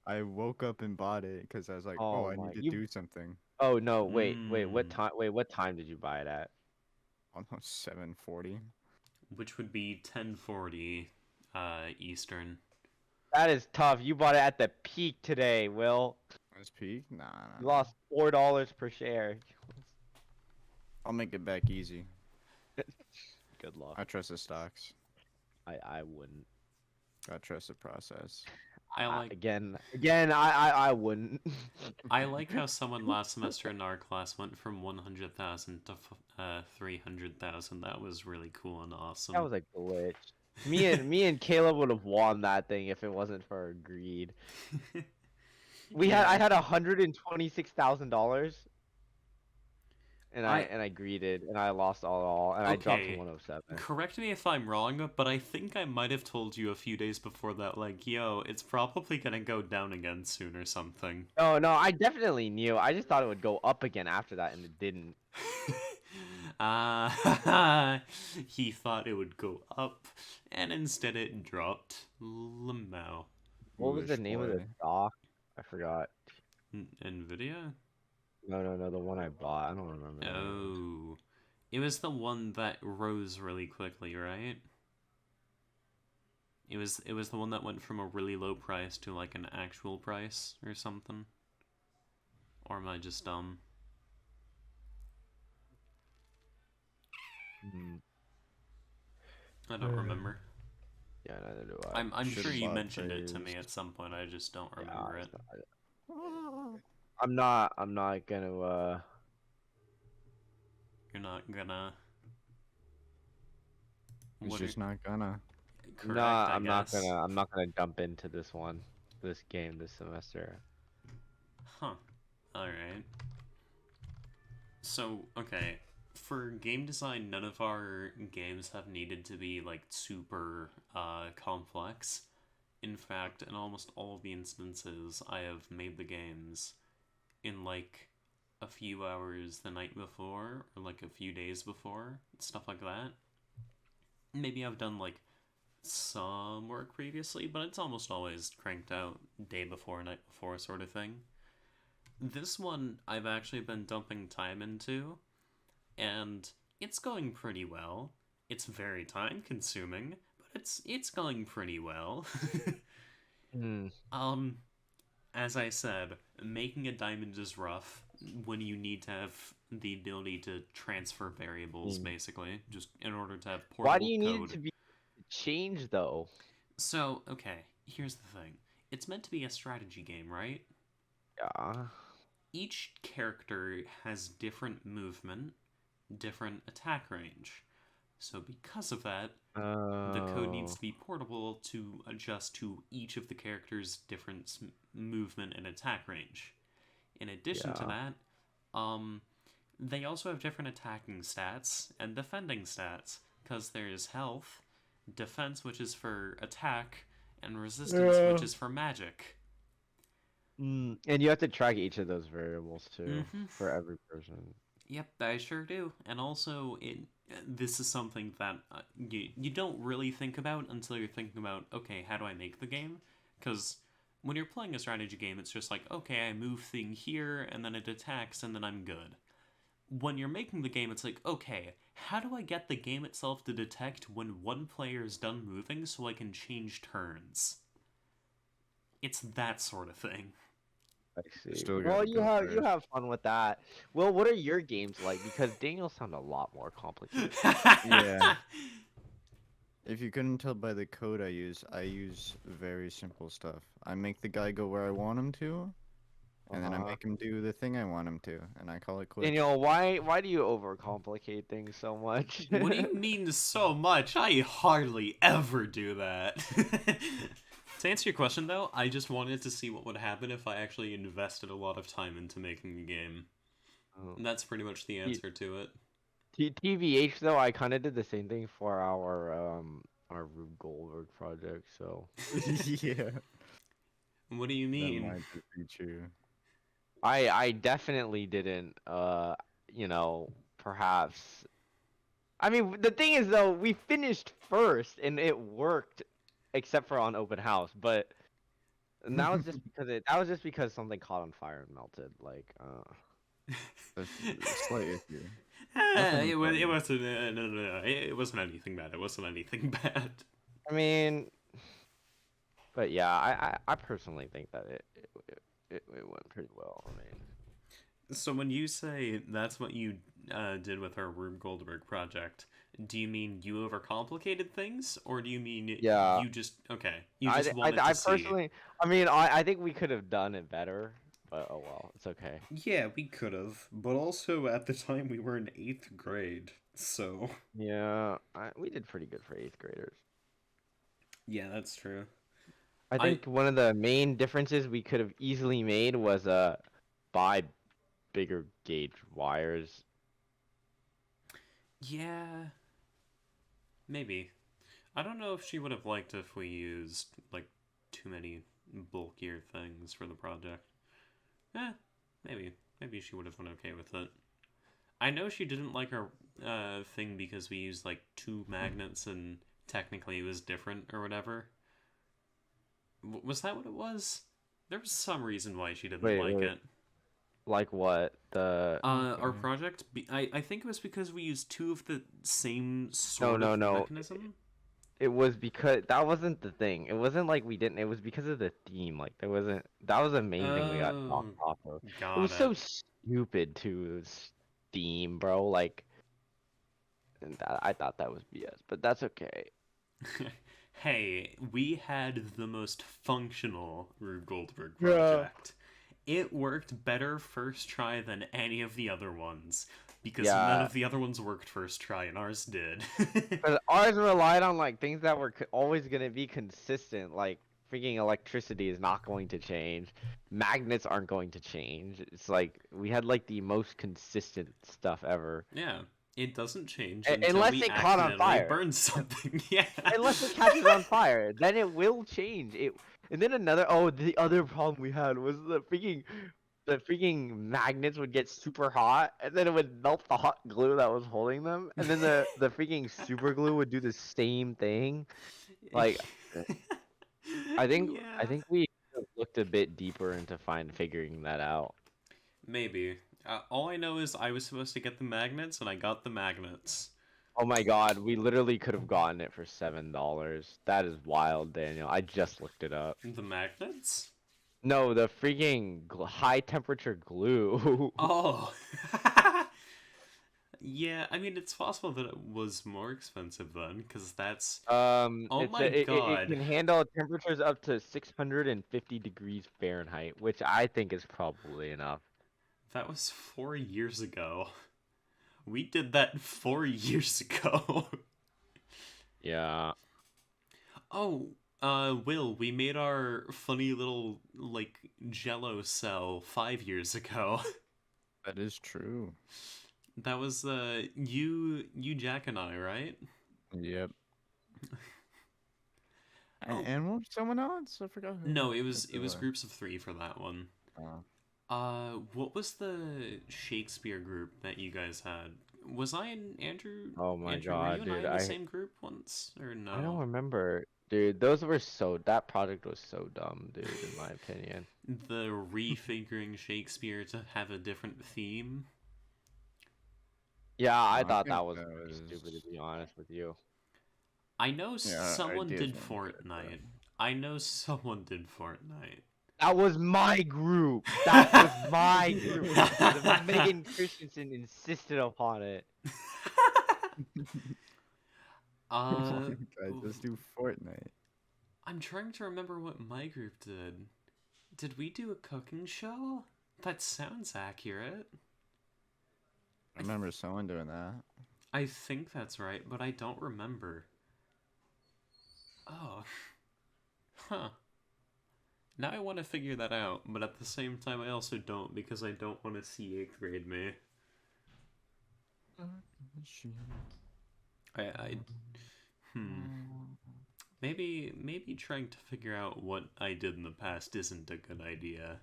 I woke up and bought it because I was like, oh, Oh I my, need to you. do something. Oh no, wait, what Mm, time? Wait, what time did you buy it at? Almost 7:40. which would be 10:40 Eastern. That is tough. You bought it at the peak today, Will. That's peak? Nah. You lost $4 per share. I'll make it back easy. Good luck. I trust the stocks. I wouldn't. I trust the process. I like Again, I wouldn't. I like how someone last semester in our class went from 100,000 to 300,000. That was really cool and awesome. That was a glitch. Me and Caleb would have won that thing if it wasn't for our greed. I had $126,000, and I greeded and I lost all and I dropped to Okay. 107. Correct me if I'm wrong, but I think I might have told you a few days before that, like, yo, it's probably gonna go down again soon or something. No, I definitely knew. I just thought it would go up again after that, and it didn't. He thought it would go up, and instead it dropped. Lamau. What was the Foolish name of the boy. stock? I forgot. Nvidia? No, the one I bought. I don't remember. Oh. It was the one that rose really quickly, right? It was the one that went from a really low price to like an actual price or something. Or am I just dumb? I don't remember. Yeah, neither do I. I'm Should've sure you bought mentioned it to me praise. at some point. I just don't Yeah, remember it. I'm not gonna You're not gonna. He's What just are... not gonna. Correct, Nah, I I'm not guess. gonna jump into this game this semester. Huh. Alright. So, okay. For game design, none of our games have needed to be, like, super, complex. In fact, in almost all of the instances, I have made the games in, like, a few hours the night before, or, like, a few days before, stuff like that. Maybe I've done, like, some work previously, but it's almost always cranked out day before, night before sort of thing. This one I've actually been dumping time into, and it's going pretty well. It's very time consuming, but it's going pretty well. As I said, making a diamond is rough when you need to have the ability to transfer variables, basically, just in order to have portable Why do you need code. it to be changed though? So, okay, here's the thing. It's meant to be a strategy game, right? Yeah. Each character has different movement, different attack range. So because of that, the code needs to be portable to adjust to each of the characters' different movement and attack range. In addition to that, they also have different attacking stats and defending stats, because there's health, defense, which is for attack, and resistance, which is for magic. And you have to track each of those variables too for every person. Yep, I sure do. And also, this is something that you don't really think about until you're thinking about, okay, how do I make the game? Because when you're playing a strategy game, it's just like, okay, I move thing here, and then it attacks, and then I'm good. When you're making the game, it's like, okay, how do I get the game itself to detect when one player is done moving so I can change turns? It's that sort of thing. I see. Still Well, gotta you go have first. fun with that. Well, what are your games like? Because Daniel sound a lot more complicated. Yeah. If you couldn't tell by the code I use very simple stuff. I make the guy go where I want him to, and then I make him do the thing I want him to, and I call it quits. Daniel, why do you overcomplicate things so much? What do you mean so much? I hardly ever do that. To answer your question, though, I just wanted to see what would happen if I actually invested a lot of time into making a game. And that's pretty much the answer to it. TVH though, I kind of did the same thing for our Rube Goldberg project. So Yeah. What do you That mean? might just be true. I definitely didn't perhaps. I mean, the thing is though, we finished first and it worked, except for on open house. But that was just because something caught on fire and melted. Like, That's a slight issue. It wasn't. No. It wasn't anything bad. It wasn't anything bad. I mean, but yeah, I personally think that it went pretty well. I mean, So when you say that's what you did with our Rube Goldberg project, do you mean you overcomplicated things, or do you mean yeah, you just you just wanted I to see? personally, I mean, I think we could have done it better, but oh well, it's okay. Yeah, we could have, but also at the time we were in 8th grade, so Yeah, we did pretty good for 8th graders. yeah, that's true. I think one of the main differences we could have easily made was buy bigger gauge wires. Yeah, maybe. I don't know if she would have liked if we used like too many bulkier things for the project. Maybe she would have been okay with it. I know she didn't like our thing because we used like 2 magnets and technically it was different or whatever. Was that what it was? There was some reason why she didn't like it. Like what? Our project? I think it was because we used 2 of the same sort of mechanism. It was because that wasn't the thing. It wasn't like we didn't. It was because of the theme. Like there wasn't. That was the main thing we got knocked off of. It was so stupid too. It was theme, bro. Like, I thought that was BS, but that's okay. Hey, we had the most functional Rube Goldberg project. It worked better first try than any of the other ones. Because none of the other ones worked first try, and ours did. But ours relied on like things that were always gonna be consistent. Like freaking electricity is not going to change. Magnets aren't going to change. It's like we had like the most consistent stuff ever. Yeah, it doesn't change unless it caught on fire. Burn something. Yeah. Unless it catches on fire, then it will change. And then the other problem we had was the freaking magnets would get super hot, and then it would melt the hot glue that was holding them, and then the freaking super glue would do the same thing. Like, I think we looked a bit deeper into figuring that out. Maybe. All I know is I was supposed to get the magnets, and I got the magnets. Oh my god, we literally could have gotten it for $7. That is wild, Daniel. I just looked it up. The magnets? No, the freaking high temperature glue. Oh. Yeah, I mean, it's possible that it was more expensive then, because that's... Oh my god. It can handle temperatures up to 650 degrees Fahrenheit, which I think is probably enough. That was 4 years ago. We did that 4 years ago. Yeah. Oh, Will, we made our funny little, like, Jello cell 5 years ago. That is true. That was, you, Jack, and I, right? Yep. Oh. And what, someone else? I forgot who. No, it was were. groups of 3 for that one. What was the Shakespeare group that you guys had? Was I and Andrew? Oh my Andrew, god, were you and dude! I in the same group once, or no? I don't remember, dude. That project was so dumb, dude. In my opinion. The refiguring Shakespeare to have a different theme. Yeah, I I thought think that was that pretty was- stupid, to be honest with you. I know Yeah, someone ideas did weren't good, Fortnite. I know someone did Fortnite. That was my group. That was my group. Megan Christensen insisted upon it. Uh, Guys, let's do Fortnite. I'm trying to remember what my group did. Did we do a cooking show? That sounds accurate. I remember someone doing that. I think that's right, but I don't remember. Oh. Huh. Now I want to figure that out, but at the same time I also don't, because I don't want to see 8th grade me. Maybe trying to figure out what I did in the past isn't a good idea.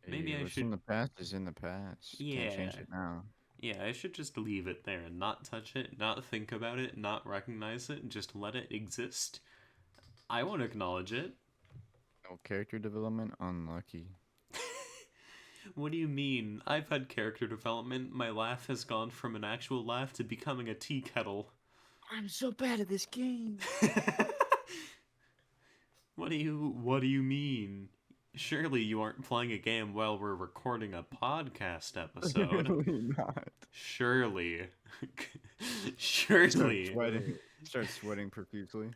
Maybe Hey, I what's should... in the past is in the past. Can't change Yeah. it now. Yeah, I should just leave it there and not touch it, not think about it, not recognize it, just let it exist. I won't acknowledge it. No character development, unlucky. What do you mean? I've had character development. My laugh has gone from an actual laugh to becoming a tea kettle. I'm so bad at this game. What do you mean? Surely you aren't playing a game while we're recording a podcast episode. Really not. Surely. Start Surely. sweating. Start sweating profusely.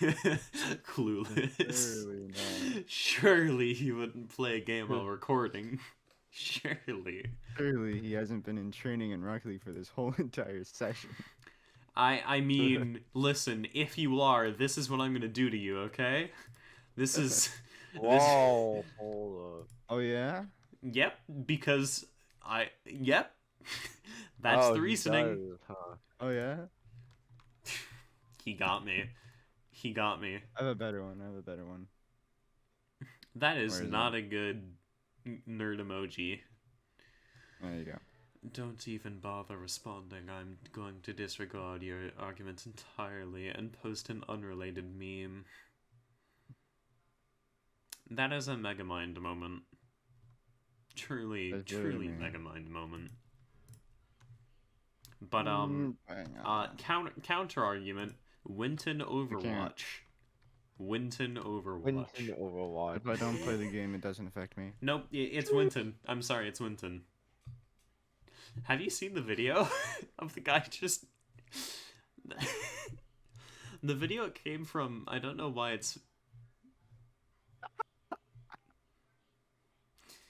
Clueless. Surely not. Surely he wouldn't play a game while recording. Surely. Surely he hasn't been in training in Rocket League for this whole entire session. I mean, listen, if you are, this is what I'm gonna do to you, okay? This is... Whoa, hold up. Oh yeah? Yep, because Yep. That's Oh, the he reasoning. does, huh? Oh yeah? He got me. He got me. I have a better one. That is Where is not a good nerd emoji. There you go. Don't even bother responding. I'm going to disregard your argument entirely and post an unrelated meme. That is a Megamind moment. Truly, That's really truly mean. Megamind moment. But counter argument, Winton Overwatch. Winton Overwatch. Winton Overwatch. If I don't play the game, it doesn't affect me. Nope, it's Winton. I'm sorry, it's Winton. Have you seen the video of the guy just... The video came from... I don't know why it's...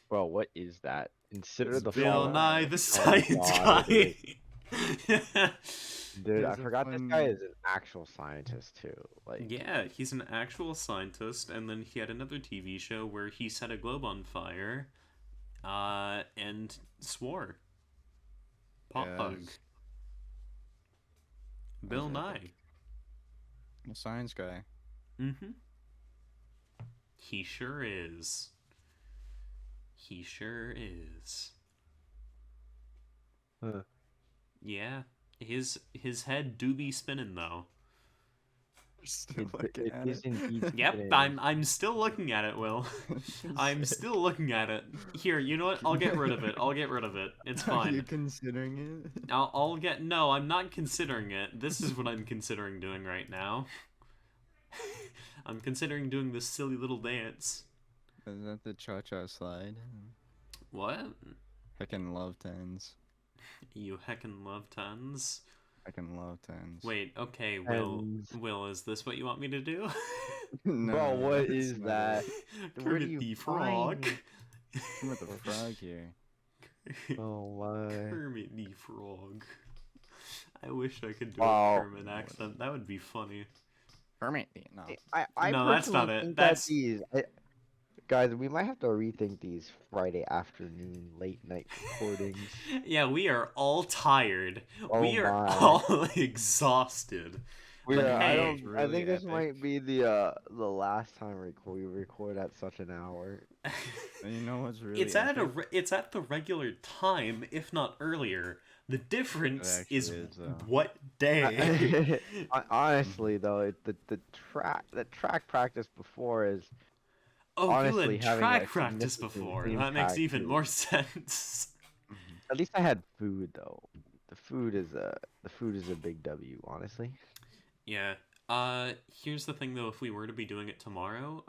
Bro, what is that? Consider It's the Bill following. Nye the Oh, Science God, Guy. Dude, I There's a forgot this fun- guy is an actual scientist too. Like, Yeah, he's an actual scientist, and then he had another TV show where he set a globe on fire, and swore. Pop Yeah, hug. that's- Bill that's Nye. epic. A science guy. Mm-hmm. He sure is. He sure is. Huh. Yeah. His head do be spinning though. Still it, looking it at is it. indeed. Yep, spinning. I'm still looking at it, Will. I'm still looking at it. Here, you know what? I'll get rid of it. I'll get rid of it. It's Are you fine. considering it? I'll get... No, I'm not considering it. This is what I'm considering doing right now. I'm considering doing this silly little dance. Is that the cha-cha slide? What? Heckin' love tens. You heckin' love tons? Heckin' love tens. Wait, okay, Will. Tens. Will, is this what you want me to do? No, Bro, what that's is not that? it. Where do Kermit you the find Frog. I'm with the frog here. Oh my. Kermit the Frog. I wish I could do Wow. a Kermit accent. That would be funny. Hermit, no. I No, that's not personally it. think That's- that these, guys, we might have to rethink these Friday afternoon late night recordings. Yeah, we are all tired. Oh we are my. all exhausted. But I hey, don't. It's I really think this epic. might be the last time we record at such an hour. And you know what's really it's at epic? it's at the regular time, if not earlier. The It difference actually is is, though. what day. Honestly, though, the track practice before is Oh, you honestly had having a track practice significant before. That makes impact. even more sense. Mhm. At least I had food though. The food is a big W, honestly. Yeah. Here's the thing though, if we were to be doing it tomorrow,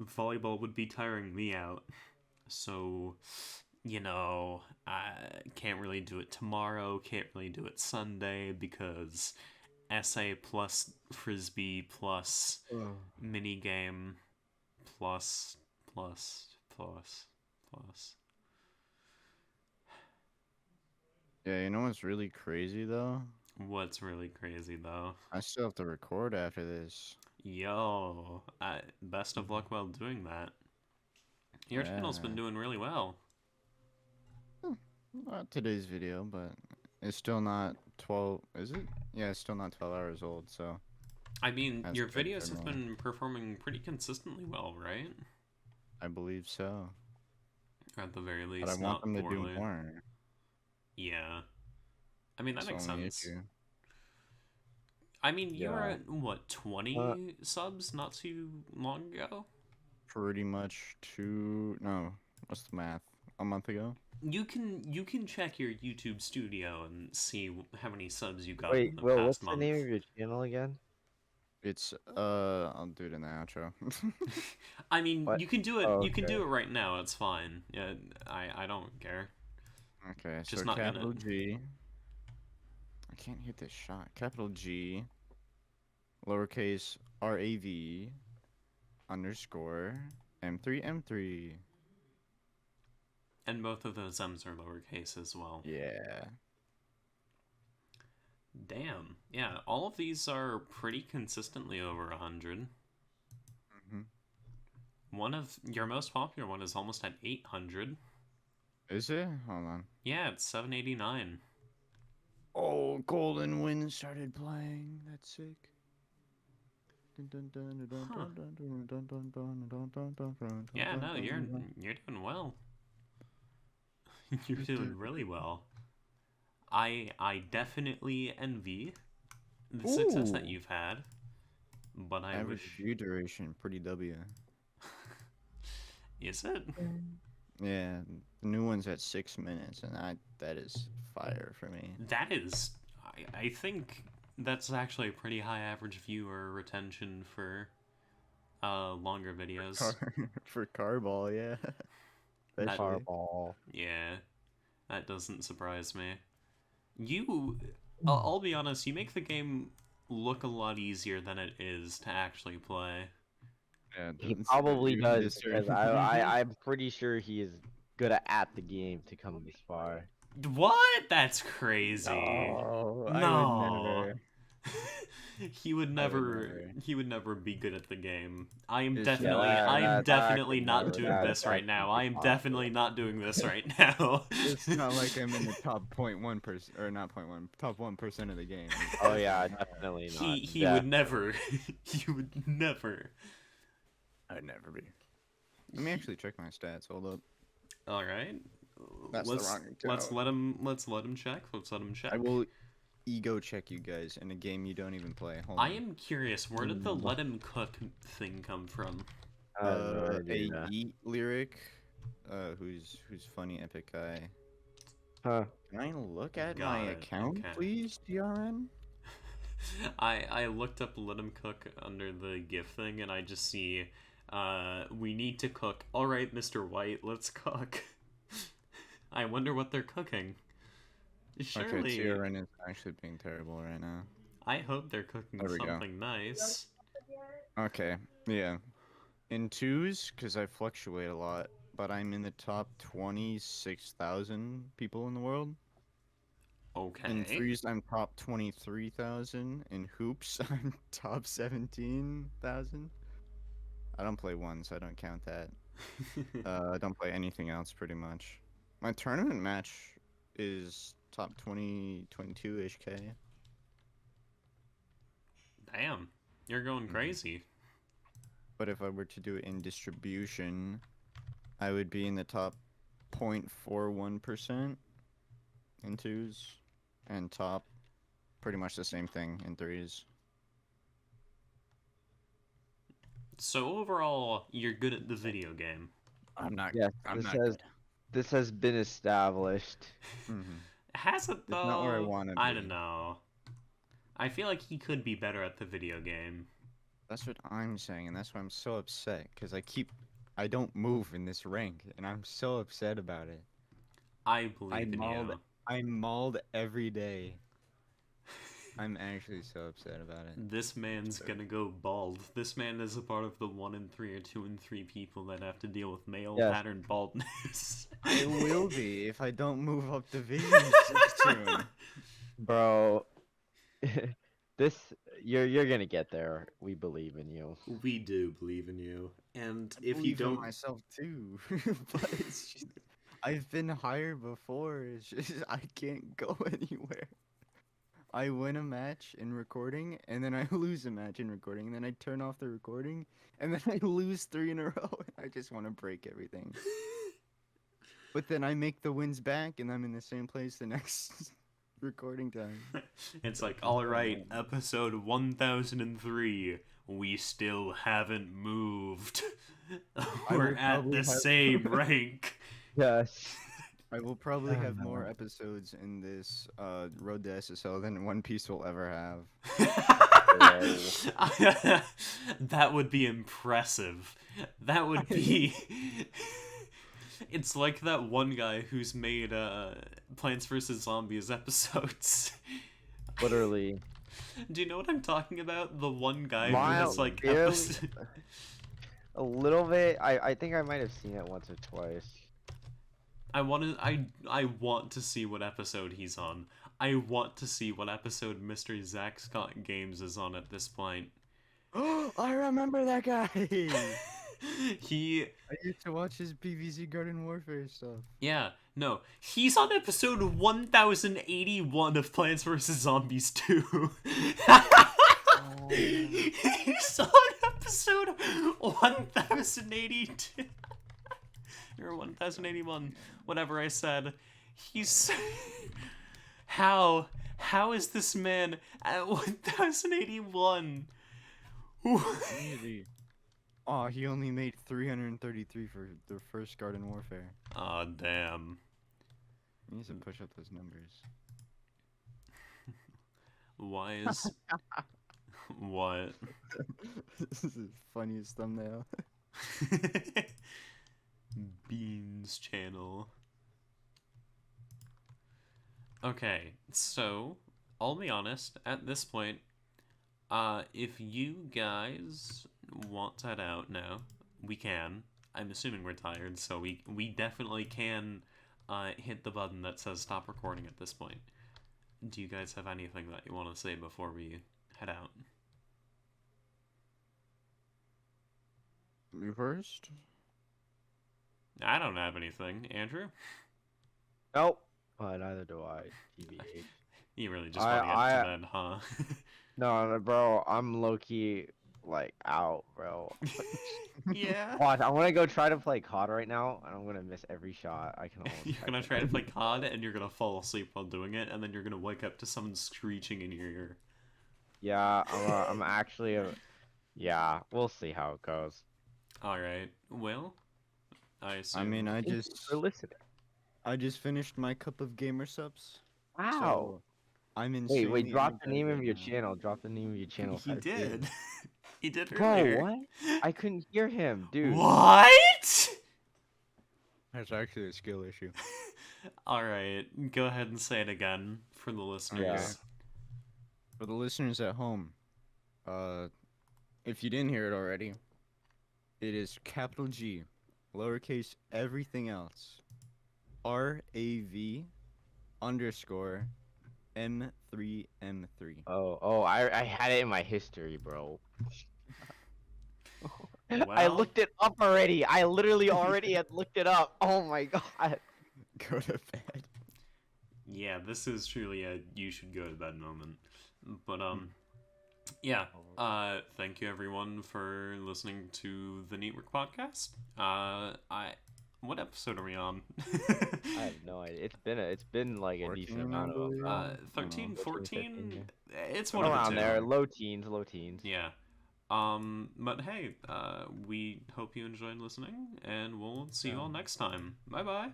volleyball would be tiring me out. So, I can't really do it tomorrow, can't really do it Sunday because essay plus frisbee plus mini game plus plus. Yeah, you know what's really crazy though? What's really crazy though? I still have to record after this. Yo, best of luck while doing that. Your channel's been Yeah. doing really well. Not today's video, but it's still not 12. Is it? Yeah, it's still not 12 hours old, so I mean, that's your good videos for have me. been performing pretty consistently well, right? I believe so. At the very But I least, want not them to do poorly. more. Yeah. I mean, that That's makes the only sense. issue. I mean, you were Yeah. at, what, 20 Uh, subs not too long ago? Pretty much no, what's the math? A month ago? You can check your YouTube studio and see how many subs you got Wait, in the Will, what's past the name month. of your channel again? It's I'll do it in the outro. I mean, What? you can do it. Oh, You can okay. do it right now. It's fine. Yeah, I don't care. Okay, so Just not gonna. capital G. I can't hit this shot. Capital G, lowercase RAV underscore M3M3. And both of those M's are lowercase as well. Yeah. Damn. Yeah, all of these are pretty consistently over 100. hmm One of your most popular one is almost at 800. Is it? Hold on. Yeah, it's 789. Oh, Golden Wind started playing. That's sick. Huh. Yeah, no, you're doing well. You're doing really well. I definitely envy the success that Ooh. you've had, but I Average wish. view duration, pretty W. Is it? Yeah, the new one's at 6 minutes, and that is fire for me. That is. I think that's actually a pretty high average viewer retention for longer videos. For Carball, yeah. That- Especially. Carball. Yeah, that doesn't surprise me. I'll be honest, you make the game look a lot easier than it is to actually play. Yeah, He that's- probably you does just- because I'm pretty sure he is good at the game to come this far. What? That's crazy. No, I No. would never. He would never. never. He would never be good at the game. I am It's- definitely. yeah, I am that definitely could not never- doing that- this that right could now. be I am possible. definitely not doing this right now. It's not like I'm in the top 0.1%, or not 0.1, top 1% of the game. Oh yeah, definitely not. He would never. He would never. I'd never be. Let me actually check my stats. Hold up. All right. That's let's the wrong let's account. let him. Let's let him check. Let's let him check. I will ego check you guys in a game you don't even play. Hold I on. am curious. Where did the "let him cook" thing come from? A idea. Yeet lyric. Who's funny epic guy. Huh. Can I look at Got my it, account, okay. please, DRN? I looked up "let him cook" under the GIF thing, and I just see, we need to cook. All right, Mr. White, let's cook. I wonder what they're cooking. Surely, Okay, TRN is actually being terrible right now. I hope they're cooking There we go. something nice. Okay, yeah. In twos, because I fluctuate a lot, but I'm in the top 26,000 people in the world. Okay. In threes, I'm top 23,000. In hoops, I'm top 17,000. I don't play ones, so I don't count that. I don't play anything else, pretty much. My tournament match is top 20, 22-ish K. Damn, you're going crazy. But if I were to do it in distribution, I would be in the top 0.41% in 2s, and top pretty much the same thing in 3s. So overall, you're good at the video game. I'm not. Yes, I'm this not has good. this has been established. Has it though? It's not where I want to be. I don't know. I feel like he could be better at the video game. That's what I'm saying, and that's why I'm so upset. Because I don't move in this rank, and I'm so upset about it. I believe in mauled, you. I mauled every day. I'm actually so upset about it. This man's gonna go bald. This man is a part of the 1 in 3 or 2 in 3 people that have to deal with male pattern baldness. It will be if I don't move up the video soon. Bro, you're gonna get there. We believe in you. We do believe in you, and I if you believe in don't, myself too, but it's just, I've been higher before. It's just I can't go anywhere. I win a match in recording, and then I lose a match in recording, and then I turn off the recording, and then I lose 3 in a row, and I just want to break everything. But then I make the wins back, and I'm in the same place the next recording time. it's like, all right, episode 1003. We still haven't moved. We're will at probably the have- same rank. Yes. I will probably Oh, have no. more episodes in this Road to SSL than One Piece will ever have. That would be impressive. That would be. It's like that one guy who's made Plants vs. Zombies episodes. Literally. Do you know what I'm talking about? The one guy who Mild- has like barely- episodes. A little bit. I think I might have seen it once or twice. I want to see what episode he's on. I want to see what episode Mr. Zach Scott Games is on at this point. I remember that guy! He I used to watch his PvZ Garden Warfare stuff. Yeah, no. He's on episode 1081 of Plants vs. Zombies 2. He's on episode 1082. Or 1081. Whatever I said. He's... How is this man at 1081? Really? Oh, he only made 333 for the first Garden Warfare. Aw, damn. He needs to push up those numbers. Why is... What? This is the funniest thumbnail. Beans channel. Okay, so I'll be honest, at this point, if you guys want to head out now, we can. I'm assuming we're tired, so we definitely can hit the button that says stop recording at this point. Do you guys have anything that you want to say before we head out? You first? I don't have anything. Andrew? Nope. Neither do I. TBH. You really just want to get to bed, huh? No, bro. I'm low key like out, bro. Yeah. Watch. I'm gonna go try to play COD right now, and I'm gonna miss every shot. I can. Almost You're gonna try to play COD, and you're gonna fall asleep while doing it, and then you're gonna wake up to someone screeching in your ear. Yeah, I'm actually. Yeah, we'll see how it goes. All right. Well, I assume. I mean, I Thank you just for listening. finished my cup of gamer subs. Wow. So I'm in. Wait, drop the name of your channel. Drop the name of your channel. He did. He did Bro, earlier. what? I couldn't hear him, dude. What? That's actually a skill issue. All right. Go ahead and say it again for the listeners. For the listeners at home, if you didn't hear it already, it is capital G, lowercase everything else, RAV _M3M3. Oh, I had it in my history, bro. I Well- looked it up already. I literally already had looked it up. Oh my god. Go to bed. Yeah, this is truly a you should go to bed moment. But Yeah. Thank you everyone for listening to the Neetwork Podcast. What episode are we on? I have no idea. It's been like a decent 14, I amount of believe. 13, 14, 14? 15, It's one of the around two. there, low teens, low teens. Yeah. But hey, we hope you enjoyed listening, and we'll see you all next time. Bye bye.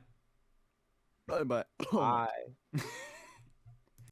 Bye bye. Bye.